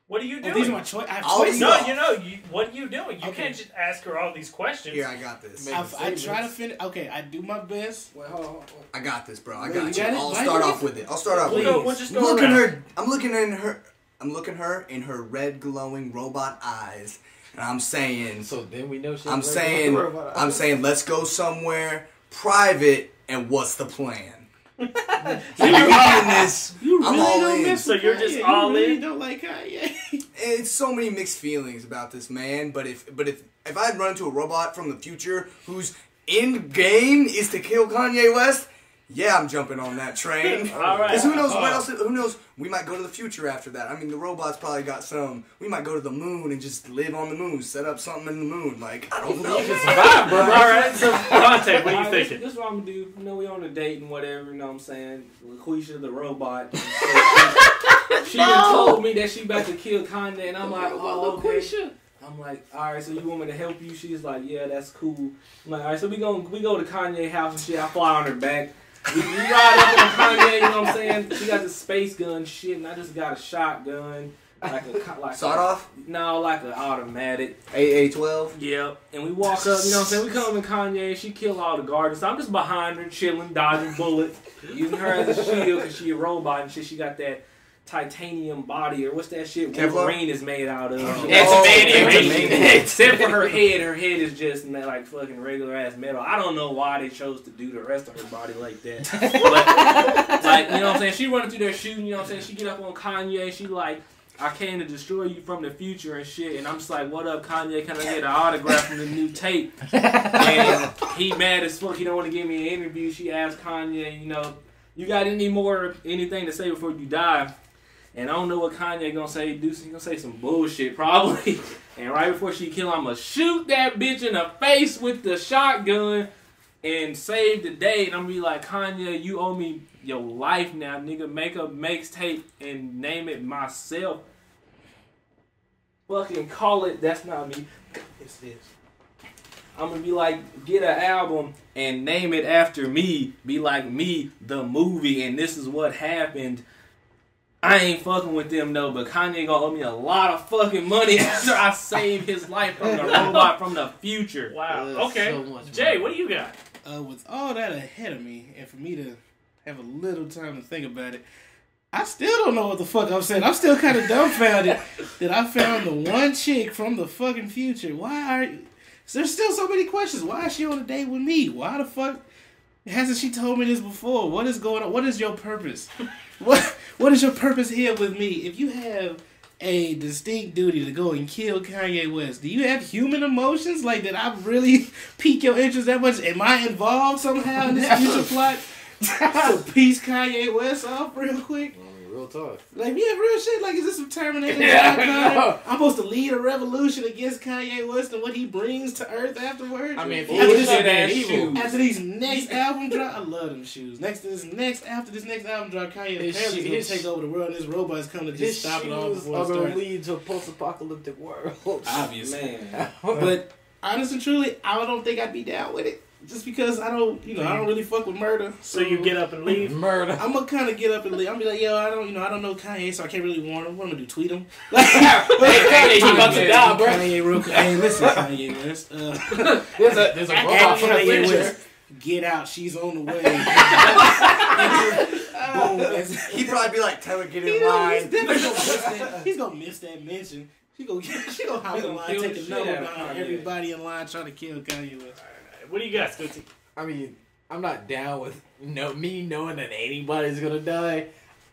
Speaker 1: What are you
Speaker 4: Oh,
Speaker 1: doing?
Speaker 4: these are my choice. I have
Speaker 2: I'll
Speaker 4: choices.
Speaker 2: lead
Speaker 1: No,
Speaker 2: off.
Speaker 1: what are you doing? You
Speaker 4: Okay.
Speaker 1: can't just ask her all these questions.
Speaker 2: Here, I got this.
Speaker 4: I try to finish. Okay, I do my best.
Speaker 3: Well, hold on.
Speaker 2: I got this, bro. I
Speaker 4: Wait,
Speaker 2: got
Speaker 4: you
Speaker 2: you.
Speaker 4: got it?
Speaker 2: I'll
Speaker 4: Why
Speaker 2: start
Speaker 4: you-
Speaker 2: off with it. I'll start off
Speaker 1: We'll
Speaker 2: with
Speaker 1: go-
Speaker 2: it.
Speaker 1: we'll just go
Speaker 2: Look at
Speaker 1: around.
Speaker 2: her. I'm looking her in her red glowing robot eyes, and I'm saying,
Speaker 5: So then we know.
Speaker 2: I'm saying, let's go somewhere private. And what's the plan? I'm in this.
Speaker 4: You
Speaker 2: I'm
Speaker 4: really
Speaker 2: all
Speaker 4: don't
Speaker 2: in.
Speaker 4: mess
Speaker 1: So
Speaker 4: with
Speaker 1: you're
Speaker 4: Kanye.
Speaker 1: just
Speaker 4: You
Speaker 1: all
Speaker 4: really
Speaker 1: in?
Speaker 4: Don't like Kanye.
Speaker 2: It's so many mixed feelings about this man. But if I'd run into a robot from the future whose end game is to kill Kanye West, yeah, I'm jumping on that train.
Speaker 1: All right.
Speaker 2: Because who knows what else? Who knows? We might go to the future after that. I mean, the robots probably got some. We might go to the moon and just live on the moon, set up something in the moon. Like, I don't know.
Speaker 1: Survive, bro. All right, so Devontae, what are you thinking?
Speaker 3: This is what I'm gonna do. You know, we on a date and whatever. You know what I'm saying? LaQuisha the robot. She done told me that she about to kill Kanye, and I'm like, oh, okay. I'm like, all right, so you want me to help you? She's like, yeah, that's cool. I'm like, all right, so we go to Kanye house and shit. I fly on her back. We ride up on Kanye, you know what I'm saying? She got the space gun shit, and I just got a shotgun.
Speaker 2: Sawed off?
Speaker 3: No, like an automatic.
Speaker 2: AA-12?
Speaker 3: Yep. And we walk up, you know what I'm saying? We come in Kanye, she kill all the guards. So I'm just behind her, chilling, dodging bullets, using her as a shield because she a robot and shit. She got that titanium body, or what's that shit Wolverine is made out of. Except for her head is just like fucking regular ass metal. I don't know why they chose to do the rest of her body like that. But, like, you know what I'm saying? She running through there shooting, you know what I'm saying? She get up on Kanye, she like, I came to destroy you from the future and shit. And I'm just like, what up, Kanye? Can I get an autograph from the new tape? And he mad as fuck. He don't want to give me an interview. She asked Kanye, you know, you got anything to say before you die? And I don't know what Kanye gonna say. He gonna say some bullshit probably. And right before she kill him, I'm gonna shoot that bitch in the face with the shotgun and save the day. And I'm gonna be like, Kanye, you owe me your life now, nigga. Make a mixtape and name it myself. Fucking call it. That's not me. It's this. I'm gonna be like, get an album and name it after me. Be like me, the movie, and this is what happened. I ain't fucking with them though, but Kanye gonna owe me a lot of fucking money after I save his life from the robot from the future.
Speaker 1: Wow. Okay.
Speaker 5: So
Speaker 1: Jay, what do you got?
Speaker 4: With all that ahead of me, and for me to have a little time to think about it, I still don't know what the fuck I'm saying. I'm still kind of dumbfounded that I found the one chick from the fucking future. There's still so many questions. Why is she on a date with me? Why the fuck hasn't she told me this before? What is going on? What is your purpose? What is your purpose here with me? If you have a distinct duty to go and kill Kanye West, do you have human emotions? Like, did I really pique your interest that much? Am I involved somehow in this future plot to piece Kanye West off real quick?
Speaker 5: Real talk.
Speaker 4: Like, yeah, real shit. Like, is this some Terminator?
Speaker 5: Yeah.
Speaker 4: I'm supposed to lead a revolution against Kanye West and what he brings to Earth afterwards?
Speaker 5: I mean,
Speaker 4: after these next album drop, I love them shoes. After this next album drop, Kanye apparently is going to take over the world, and his robots come to just stop it all before it starts.
Speaker 5: Are going to lead to a post-apocalyptic world.
Speaker 4: Obviously. But honestly and truly, I don't think I'd be down with it. Just because I don't really fuck with murder.
Speaker 1: So you get up and leave?
Speaker 5: Murder.
Speaker 4: I'm gonna kind of get up and leave. I'm be like, yo, I don't know Kanye, so I can't really warn him. What am I gonna do? Tweet him?
Speaker 5: Kanye, he about to die, bro.
Speaker 4: Kanye, real quick. Hey, listen, Kanye West.
Speaker 5: There's a robot from the
Speaker 4: Kanye
Speaker 5: future.
Speaker 4: West. Get out. She's on the way. Boom.
Speaker 2: He'd probably be like, tell her get in line.
Speaker 4: He's gonna miss that mention. She gonna hop in line, take a number down everybody in line trying to kill Kanye West.
Speaker 1: What do you got, Scooty?
Speaker 5: I mean, I'm not down with me knowing that anybody's gonna die.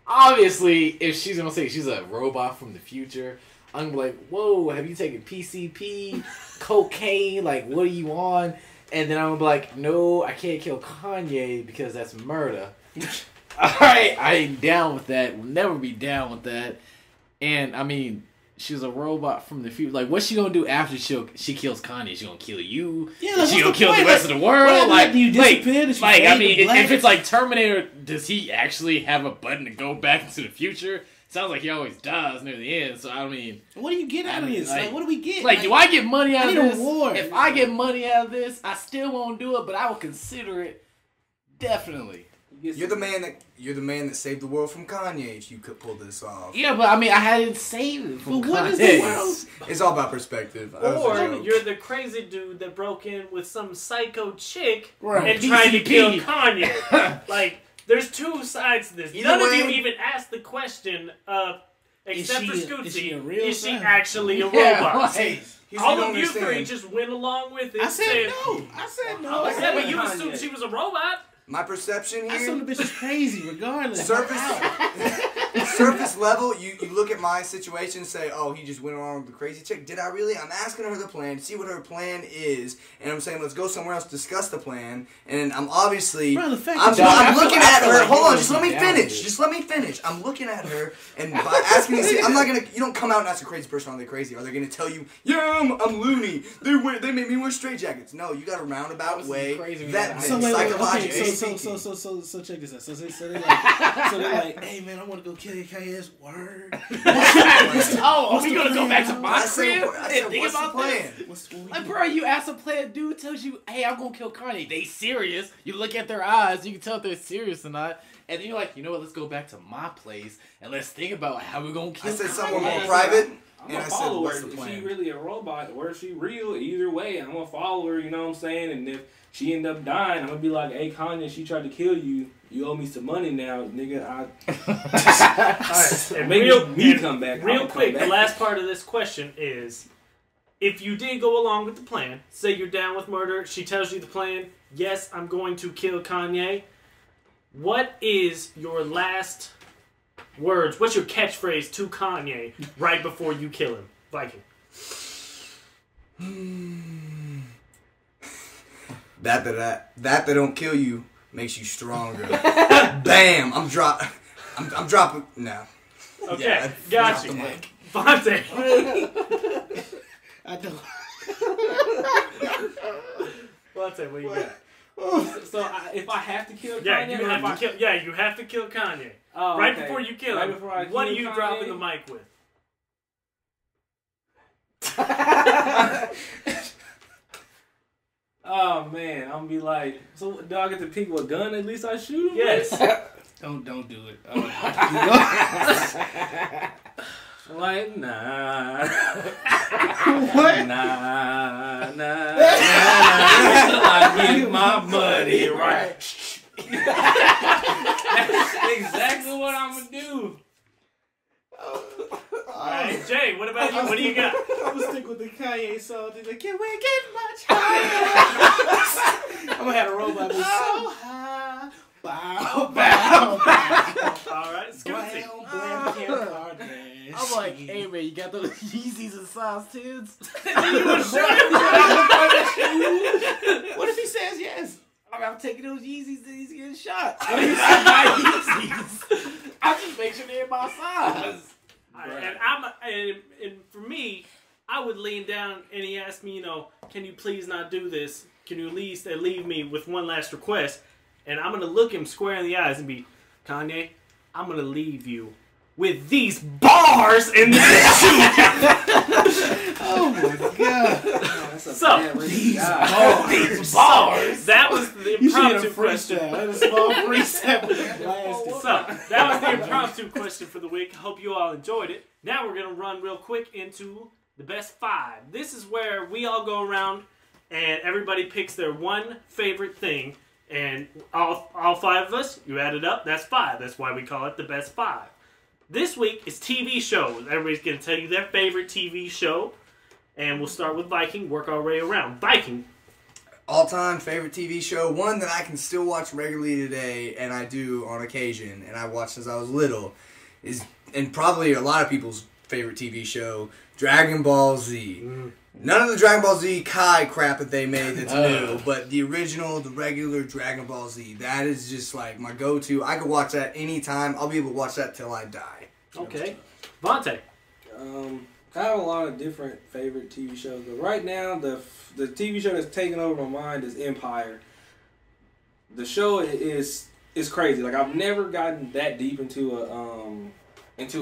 Speaker 5: Obviously, if she's gonna say she's a robot from the future, I'm like, whoa, have you taken PCP, cocaine? Like, what are you on? And then I'm gonna be like, no, I can't kill Kanye because that's murder. Alright, I ain't down with that. Will never be down with that. And I mean, she's a robot from the future. Like, what's she gonna do after she kills Kanye? She gonna kill you?
Speaker 4: Yeah,
Speaker 5: she gonna kill the rest of the world?
Speaker 4: Like, do you disappear?
Speaker 5: I mean, if it's like Terminator, does he actually have a button to go back into the future? Sounds like he always dies near the end. So I mean,
Speaker 4: what do you get out of this? Like, what do we get?
Speaker 5: Like, do I get money out of this?
Speaker 4: Award.
Speaker 5: If I get money out of this, I still won't do it, but I will consider it. Definitely.
Speaker 2: You're the man that saved the world from Kanye. If you could pull this off.
Speaker 5: Yeah, but I mean, I hadn't saved it from Kanye.
Speaker 4: What is the world?
Speaker 2: It's all about perspective.
Speaker 1: Or you're the crazy dude that broke in with some psycho chick
Speaker 4: right.
Speaker 1: and tried to kill Kanye. Like, there's two sides to this. None of you even asked the question of, except for Scootsy, is she actually a robot?
Speaker 2: Like,
Speaker 1: all of you three just went along with it.
Speaker 4: I said no.
Speaker 1: I said, but you assumed she was a robot.
Speaker 2: My perception here.
Speaker 4: I assume the bitch is crazy, regardless.
Speaker 2: Surface level, you look at my situation and say, oh, he just went along with the crazy chick. Did I really? I'm asking her the plan, see what her plan is, and I'm saying, let's go somewhere else, discuss the plan. And I'm obviously,
Speaker 4: Bro,
Speaker 2: I'm looking at her. Hold on, just let me finish. Just let me finish. I'm looking at her, and by asking me, I'm not gonna. You don't come out and ask a crazy person, are they crazy? Are they gonna tell you, yeah, I'm loony? They made me wear straitjackets. No, you got a roundabout way. That psychologically.
Speaker 4: So check this out. So they're like, hey man, I want to go kill your Kanye's word. What
Speaker 5: Oh, we gonna go back to my
Speaker 2: I said,
Speaker 5: crib
Speaker 2: I said,
Speaker 5: and think
Speaker 2: what's the
Speaker 5: about
Speaker 2: plan?
Speaker 5: this? Like, bro, you ask a player, dude tells you, hey, I'm gonna kill Kanye. They serious. You look at their eyes, you can tell if they're serious or not. And then you're like, you know what, let's go back to my place and let's think about how we're gonna kill
Speaker 2: I said
Speaker 5: Kanye.
Speaker 2: something more private.
Speaker 3: I'm
Speaker 2: And
Speaker 3: gonna
Speaker 2: I said,
Speaker 3: follow
Speaker 2: what's
Speaker 3: her.
Speaker 2: the
Speaker 3: If she
Speaker 2: plan?
Speaker 3: really a robot or if she real, either way, I'm gonna follow her, you know what I'm saying? And if she end up dying, I'm gonna be like, hey, Kanye, she tried to kill you. You owe me some money now, nigga.
Speaker 1: Alright, and
Speaker 3: me come back.
Speaker 1: Real
Speaker 3: I'ma
Speaker 1: quick,
Speaker 3: come
Speaker 1: the
Speaker 3: back.
Speaker 1: last part of this question is, if you did go along with the plan, say you're down with murder, she tells you the plan, yes, I'm going to kill Kanye, what is your last words, what's your catchphrase to Kanye right before you kill him? Viking.
Speaker 2: That don't kill you makes you stronger. Bam! I'm dropping. No.
Speaker 1: Okay,
Speaker 2: Yeah,
Speaker 1: got
Speaker 2: drop
Speaker 1: you.
Speaker 2: the mic.
Speaker 1: Vontae.
Speaker 4: I don't.
Speaker 1: Vontae, what you got?
Speaker 3: So if I have to kill
Speaker 1: Yeah,
Speaker 3: Kanye,
Speaker 1: you
Speaker 3: or
Speaker 1: have
Speaker 3: if I-
Speaker 1: to kill. Yeah, you have to kill Kanye.
Speaker 3: Oh,
Speaker 1: Right
Speaker 3: okay.
Speaker 1: before you kill
Speaker 3: Right
Speaker 1: him,
Speaker 3: before I
Speaker 1: what are
Speaker 3: kill
Speaker 1: you
Speaker 3: Kanye?
Speaker 1: dropping the mic with?
Speaker 3: Oh man, I'm gonna be like, so do I get to pick what gun at least I shoot him
Speaker 1: Yes.
Speaker 4: Don't do it.
Speaker 3: Like, nah.
Speaker 4: What?
Speaker 3: Nah. Till I get my money right. That's exactly what I'm gonna do.
Speaker 1: Alright, Jay, what about you? What do you got?
Speaker 4: I'm gonna stick with the Kanye song. Like, can we get much higher? I'm gonna have a robot be so high. Bow, bow, bow.
Speaker 1: Alright, Scootsy.
Speaker 4: Blam, Kim Kardashian.
Speaker 5: I'm like, hey man, you got those Yeezys and size 10s?
Speaker 4: What if he says yes?
Speaker 5: I'm taking those Yeezys and he's getting shot. I mean, Yeezys. I just make sure they're my size.
Speaker 1: And for me, I would lean down and he asked me, can you please not do this? Can you at least leave me with one last request? And I'm gonna look him square in the eyes and be, Kanye, I'm gonna leave you with these bars in this shoe.
Speaker 4: Oh my god.
Speaker 3: These
Speaker 5: Bars.
Speaker 1: That was the
Speaker 4: You should
Speaker 1: impromptu
Speaker 4: have
Speaker 1: question.
Speaker 4: freestyle. A small freestyle with blasted.
Speaker 1: So, that was the impromptu question for the week. Hope you all enjoyed it. Now we're going to run real quick into the best five. This is where we all go around and everybody picks their one favorite thing. And all five of us, you add it up, that's five. That's why we call it the best five. This week is TV shows. Everybody's going to tell you their favorite TV show. And we'll start with Viking, work our way around. Viking.
Speaker 2: All-time favorite TV show, one that I can still watch regularly today, and I do on occasion, and I watched since I was little, and probably a lot of people's favorite TV show, Dragon Ball Z. None of the Dragon Ball Z Kai crap that they made that's new, but the original, the regular Dragon Ball Z. That is just like my go-to. I could watch that anytime. I'll be able to watch that till I die.
Speaker 1: Okay. Vontae.
Speaker 3: I have a lot of different favorite TV shows, but right now the TV show that's taking over my mind is Empire. The show is crazy. Like I've never gotten that deep into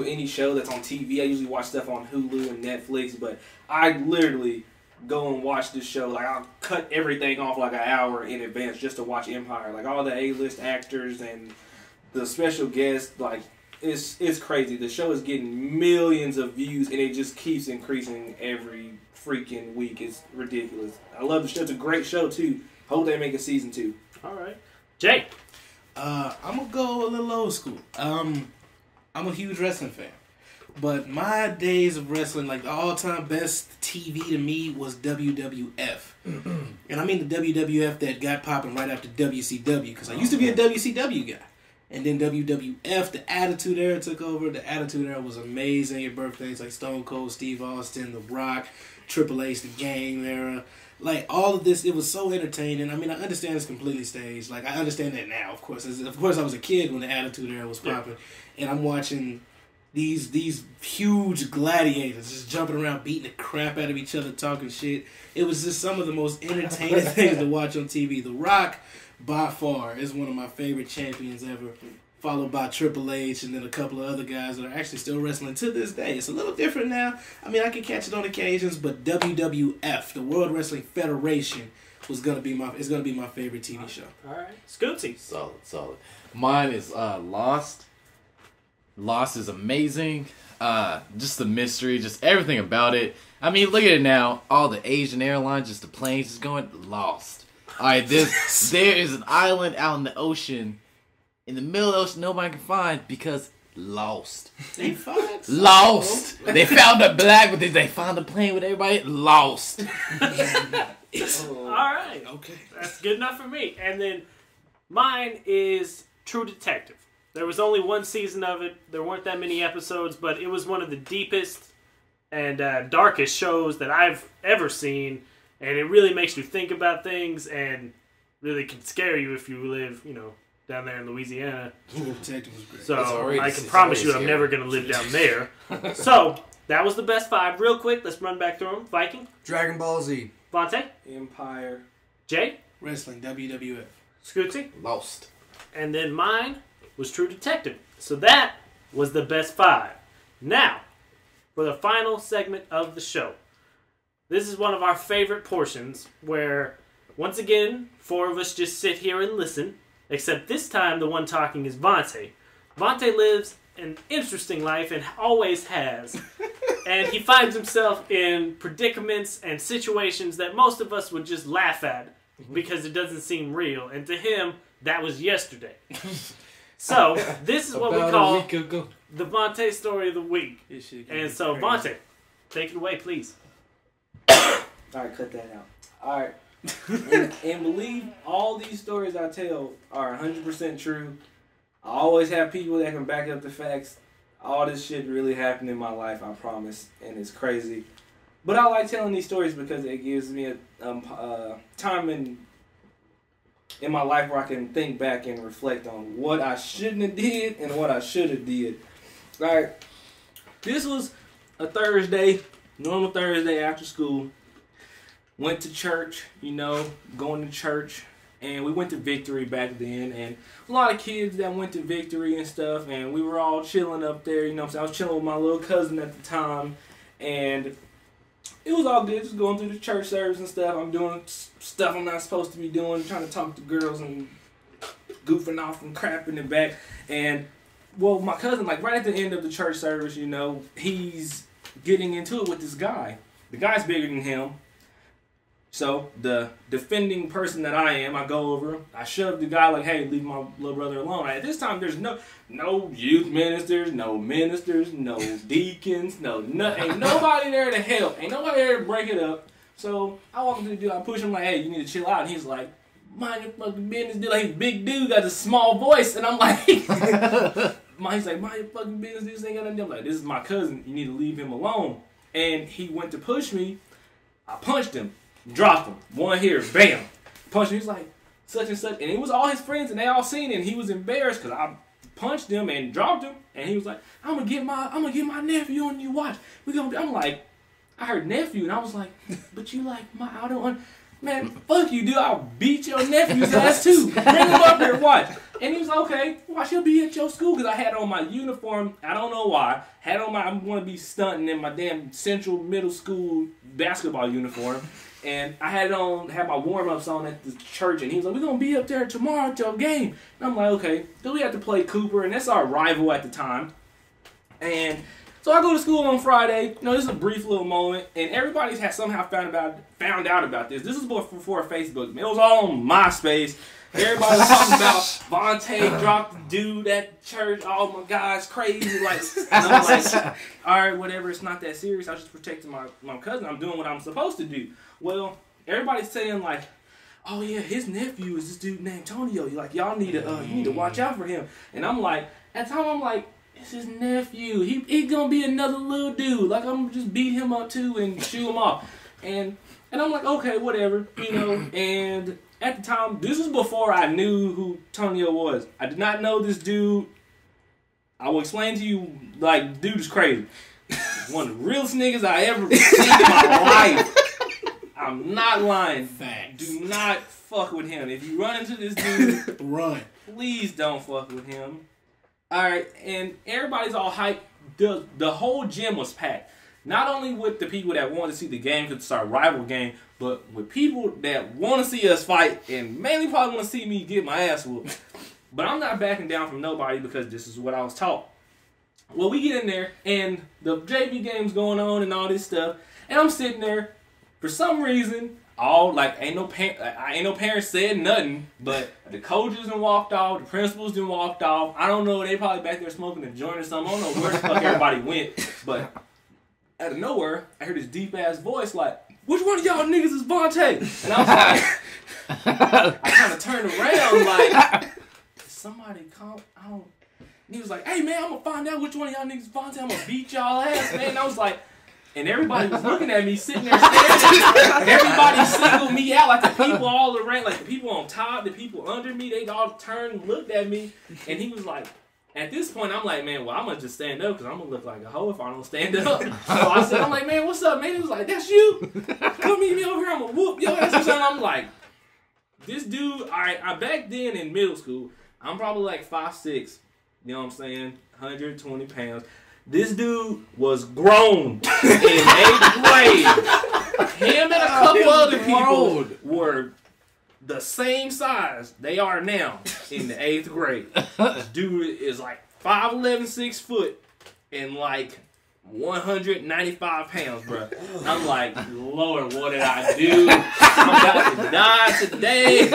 Speaker 3: any show that's on TV. I usually watch stuff on Hulu and Netflix, but I literally go and watch this show. Like I'll cut everything off like an hour in advance just to watch Empire. Like all the A-list actors and the special guests, like. It's crazy. The show is getting millions of views, and it just keeps increasing every freaking week. It's ridiculous. I love the show. It's a great show, too. Hope they make a season 2.
Speaker 1: All right. Jay.
Speaker 4: I'm gonna go a little old school. I'm a huge wrestling fan, but my days of wrestling, like the all-time best TV to me, was WWF, and I mean the WWF that got popping right after WCW, because I used to be a WCW guy. And then WWF, the Attitude Era took over. The Attitude Era was amazing. Your birthdays like Stone Cold, Steve Austin, The Rock, Triple H, The Game Era. Like, all of this, it was so entertaining. I mean, I understand it's completely staged. Like, I understand that now, of course. Of course, I was a kid when the Attitude Era was popping. Yeah. And I'm watching these huge gladiators just jumping around, beating the crap out of each other, talking shit. It was just some of the most entertaining things to watch on TV. The Rock, by far, is one of my favorite champions ever. followed by Triple H, and then a couple of other guys that are actually still wrestling to this day. It's a little different now. I mean, I can catch it on occasions, but WWF, the World Wrestling Federation, is gonna be my favorite TV show.
Speaker 1: All right, Scootsy.
Speaker 5: Solid. Mine is Lost. Lost is amazing. Just the mystery, just everything about it. I mean, look at it now. All the Asian airlines, just the planes just going Lost. All right, there is an island out in the ocean, in the middle of the ocean, nobody can find because Lost.
Speaker 4: They find
Speaker 5: Lost. They found a black, but they found a plane with everybody Lost.
Speaker 1: All right,
Speaker 4: Okay.
Speaker 1: that's good enough for me. And then mine is True Detective. There was only one season of it. There weren't that many episodes, but it was one of the deepest and darkest shows that I've ever seen. And it really makes you think about things and really can scare you if you live, down there in Louisiana.
Speaker 4: True Detective was great.
Speaker 1: So I can promise you I'm never going to live down there. So that was the best 5. Real quick, let's run back through them. Viking,
Speaker 2: Dragon Ball Z.
Speaker 1: Vontae,
Speaker 3: Empire.
Speaker 1: Jay,
Speaker 4: Wrestling, WWF.
Speaker 1: Scootsy,
Speaker 5: Lost.
Speaker 1: and then mine was True Detective. So that was the best 5. Now, for the final segment of the show. This is one of our favorite portions where, once again, 4 of us just sit here and listen. Except this time, the one talking is Vontae. Vontae lives an interesting life and always has. And he finds himself in predicaments and situations that most of us would just laugh at because it doesn't seem real. And to him, that was yesterday. So, this is what we call the Vontae story of the week. And so, Vontae, take it away, please.
Speaker 3: Alright, cut that out. Alright. and believe all these stories I tell are 100% true. I always have people that can back up the facts. All this shit really happened in my life, I promise. And it's crazy. But I like telling these stories because it gives me a time in my life where I can think back and reflect on what I shouldn't have did and what I should have did. Alright. This was a Thursday, normal Thursday after school. Went to church, going to church. And we went to Victory back then. And a lot of kids that went to Victory and stuff. And we were all chilling up there, I was chilling with my little cousin at the time. And it was all good, just going through the church service and stuff. I'm doing stuff I'm not supposed to be doing, trying to talk to girls and goofing off and crap in the back. And, well, my cousin, right at the end of the church service, he's getting into it with this guy. The guy's bigger than him. So, the defending person that I am, I go over, I shove the guy like, hey, leave my little brother alone. At this time, there's no youth ministers, no deacons, ain't nobody there to help. Ain't nobody there to break it up. So, I walk into the dude, I push him like, hey, you need to chill out. And he's like, mind your fucking business, dude. Like, he's a big dude, got a small voice. And I'm like, he's like, mind your fucking business, this ain't got nothing. I'm like, this is my cousin, you need to leave him alone. And he went to push me, I punched him. Dropped him. One here. Bam. Punched him. He's like, such and such. And it was all his friends, and they all seen it, and he was embarrassed because I punched him and dropped him. And he was like, I'm gonna get my nephew on you watch. I'm like, I heard nephew, and I was like, but you like I don't man, fuck you, dude. I'll beat your nephew's ass too. Bring him up here, watch. And he was like, okay, watch, he'll be at your school. Because I had on my uniform. I don't know why. I'm going to be stunting in my damn Central Middle School basketball uniform. And I had my warm-ups on at the church. And he was like, we're going to be up there tomorrow at your game. And I'm like, okay. So we have to play Cooper. And that's our rival at the time. And so I go to school on Friday. This is a brief little moment, and everybody has somehow found out about this. This is before Facebook. It was all on MySpace. Everybody was talking about Vontae dropped the dude at church. Oh my God, it's crazy. And I'm like, all right, whatever. It's not that serious. I was just protecting my cousin. I'm doing what I'm supposed to do. Well, everybody's saying like, oh yeah, his nephew is this dude named Tonio. Y'all need to watch out for him. And I'm like, at the time I'm like, it's his nephew. He gonna be another little dude. I'm gonna just beat him up too and shoo him off. And I'm like, okay, whatever, And at the time, this was before I knew who Tonio was. I did not know this dude. I will explain to you, dude is crazy. One of the realest niggas I ever seen in my life. I'm not lying.
Speaker 4: Facts.
Speaker 3: Do not fuck with him. If you run into this dude,
Speaker 4: run.
Speaker 3: Please don't fuck with him. All right, and everybody's all hyped. The whole gym was packed. Not only with the people that wanted to see the game because it's our rival game, but with people that want to see us fight and mainly probably want to see me get my ass whooped. But I'm not backing down from nobody because this is what I was taught. Well, we get in there and the JV game's going on and all this stuff, and I'm sitting there for some reason. Ain't no parents said nothing, but the coaches done walked off, the principals done walked off. I don't know, they probably back there smoking a joint or something. I don't know where the fuck everybody went, but out of nowhere, I heard this deep ass voice like, "Which one of y'all niggas is Vontae?" And I was like, I kind of turned around like, somebody call. I don't. And he was like, "Hey man, I'm gonna find out which one of y'all niggas is Vontae. I'm gonna beat y'all ass, man." And I was like. And everybody was looking at me, sitting there staring. Everybody singled me out, like the people all around, like the people on top, the people under me, they all turned and looked at me. And he was like, at this point, I'm like, man, well, I'm going to just stand up because I'm going to look like a hoe if I don't stand up. So I said, I'm like, man, what's up, man? He was like, that's you? Come meet me over here, I'm going to whoop your ass or something. I'm like, this dude, all right, back then in middle school, I'm probably like 5'6", you know what I'm saying, 120 pounds. This dude was grown in 8th grade. Him and a couple other people were the same size they are now in the 8th grade. This dude is like 5'11", 6 foot, and like 195 pounds, bro. I'm like, Lord, what did I do? I'm about to die today.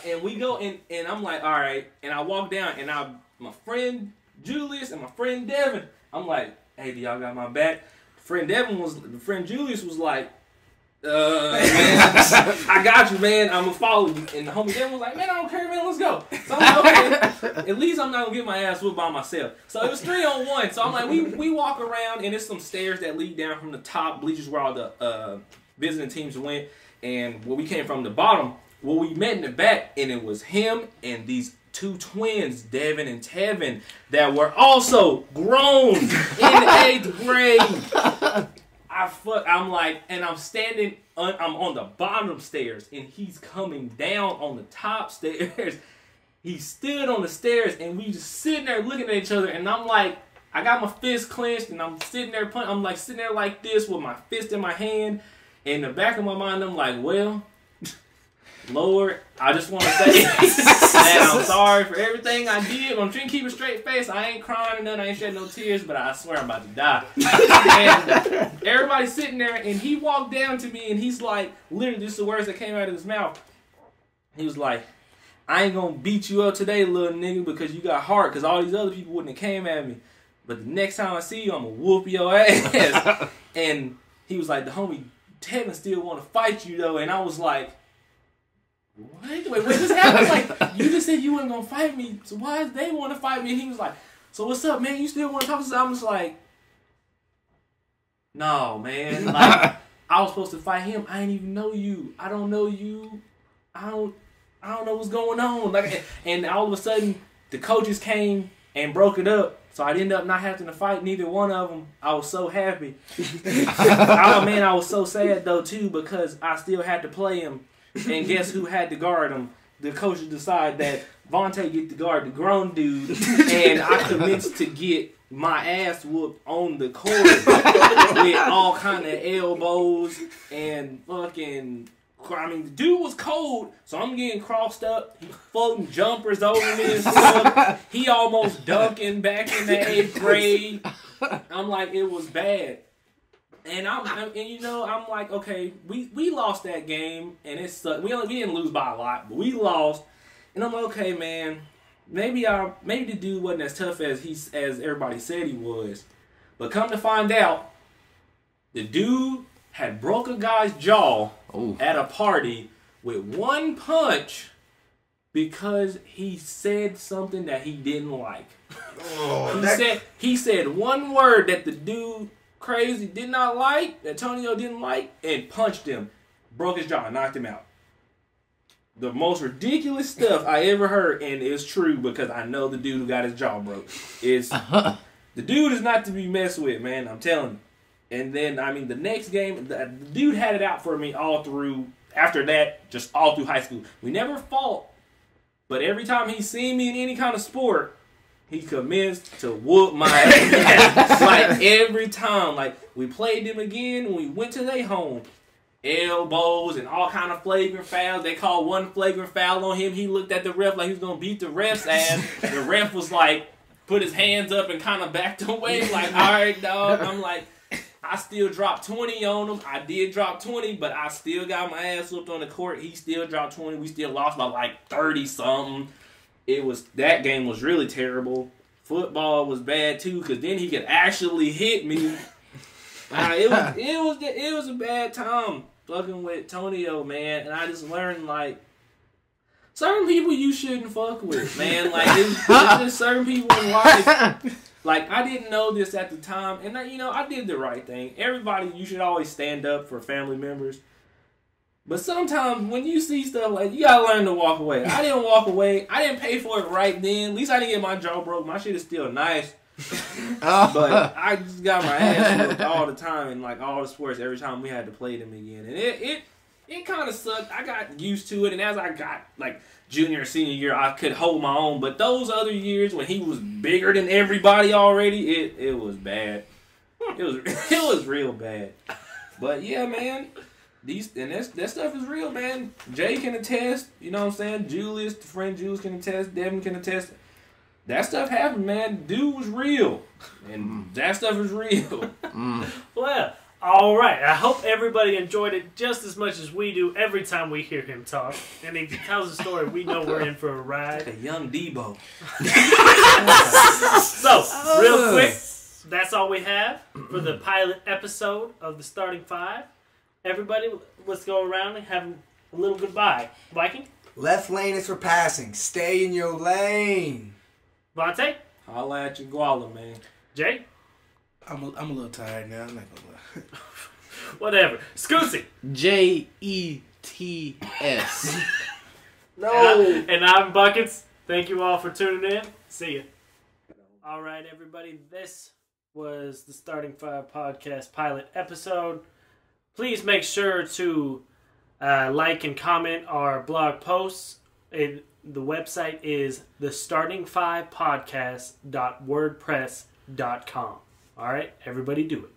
Speaker 3: And we go, and I'm like, all right. And I walk down, and my friend Julius and my friend Devin, I'm like, hey, do y'all got my back? Friend Julius was like, man, I got you, man. I'm gonna follow you. And the homie Devin was like, man, I don't care, man. Let's go. So I'm like, okay. At least I'm not gonna get my ass whooped by myself. So it was 3-on-1. So I'm like, we walk around, and there's some stairs that lead down from the top bleachers where all the visiting teams went, and where we came from the bottom. Well, we met in the back, and it was him and these two twins, Devin and Tevin, that were also grown in 8th grade. I'm like, and I'm standing, I'm on the bottom stairs, and he's coming down on the top stairs. He stood on the stairs, and we just sitting there looking at each other, and I'm like, I got my fist clenched, and I'm sitting there, I'm like sitting there like this with my fist in my hand. In the back of my mind, I'm like, well, Lord, I just want to say that I'm sorry for everything I did. I'm trying to keep a straight face. I ain't crying or nothing. I ain't shedding no tears, but I swear I'm about to die. And everybody's sitting there, and he walked down to me, and he's like, literally, just the words that came out of his mouth. He was like, I ain't going to beat you up today, little nigga, because you got heart, because all these other people wouldn't have came at me. But the next time I see you, I'm going to whoop your ass. And he was like, the homie Tevin still want to fight you, though. And I was like, what? Wait, what just happened? Like, you just said you weren't going to fight me, so why does they want to fight me? And he was like, so what's up, man? You still want to talk to us? I'm just like, no, man. Like, I was supposed to fight him. I ain't even know you. I don't know you. I don't know what's going on. Like, and all of a sudden, the coaches came and broke it up. So I ended up not having to fight neither one of them. I was so happy. Oh, man, I was so sad, though, too, because I still had to play him. And guess who had to guard him? The coaches decided that Vontae get to guard the grown dude, and I commenced to get my ass whooped on the court with all kind of elbows and fucking. I mean, the dude was cold, so I'm getting crossed up. He's floating jumpers over me and stuff. He almost dunking back in the 8th grade. I'm like, it was bad. And I'm like, okay, we lost that game, and it sucked. We didn't lose by a lot, but we lost. And I'm like, okay, man, maybe the dude wasn't as tough as everybody said he was. But come to find out, the dude had broke a guy's jaw at a party with one punch because he said something that he didn't like. He said one word that the dude crazy did not like, that Antonio didn't like, and punched him, broke his jaw, knocked him out. The most ridiculous stuff I ever heard, and it's true because I know the dude who got his jaw broke. The dude is not to be messed with, man. I'm telling you. And then, I mean, the next game, the dude had it out for me all through. After that, just all through high school. We never fought But every time he seen me in any kind of sport, he commenced to whoop my ass. Like, every time. Like, we played them again when we went to their home. Elbows and all kind of flagrant fouls. They called one flagrant foul on him. He looked at the ref like he was going to beat the ref's ass. The ref was like, put his hands up and kind of backed away. Like, all right, dog. I'm like, I still dropped 20 on him. I did drop 20, but I still got my ass whooped on the court. He still dropped 20. We still lost by like 30-something. That game was really terrible. Football was bad too, because then he could actually hit me. It was a bad time fucking with Tonio, man. And I just learned, like, certain people you shouldn't fuck with, man. Like, it's just certain people in life. Like, I didn't know this at the time, and I did the right thing. Everybody, you should always stand up for family members. But sometimes when you see stuff like, you gotta learn to walk away. I didn't walk away. I didn't pay for it right then. At least I didn't get my jaw broke. My shit is still nice. But I just got my ass whooped all the time in like all the sports every time we had to play them again. And it kind of sucked. I got used to it, and as I got like junior and senior year, I could hold my own. But those other years when he was bigger than everybody already, it was bad. It was real bad. But yeah, man. That stuff is real, man. Jay can attest, you know what I'm saying? Julius, the friend Julius can attest, Devin can attest. That stuff happened, man. Dude was real. And that stuff is real.
Speaker 1: Well, all right. I hope everybody enjoyed it just as much as we do every time we hear him talk. And if he tells a story, we know we're in for a ride.
Speaker 3: Like a young Debo.
Speaker 1: So, real quick, that's all we have for the pilot episode of the Starting Five. Everybody, let's go around and have a little goodbye. Viking?
Speaker 2: Left lane is for passing. Stay in your lane.
Speaker 1: Vontae?
Speaker 3: Holla at your guala, man.
Speaker 1: Jay?
Speaker 4: I'm a little tired now. I'm not gonna lie.
Speaker 1: Whatever. Scootsy?
Speaker 5: JETS.
Speaker 3: No.
Speaker 1: And I'm Buckets. Thank you all for tuning in. See ya. All right, everybody. This was the Starting Five podcast pilot episode. Please make sure to like and comment our blog posts. The website is thestarting5podcast.wordpress.com. All right, everybody do it.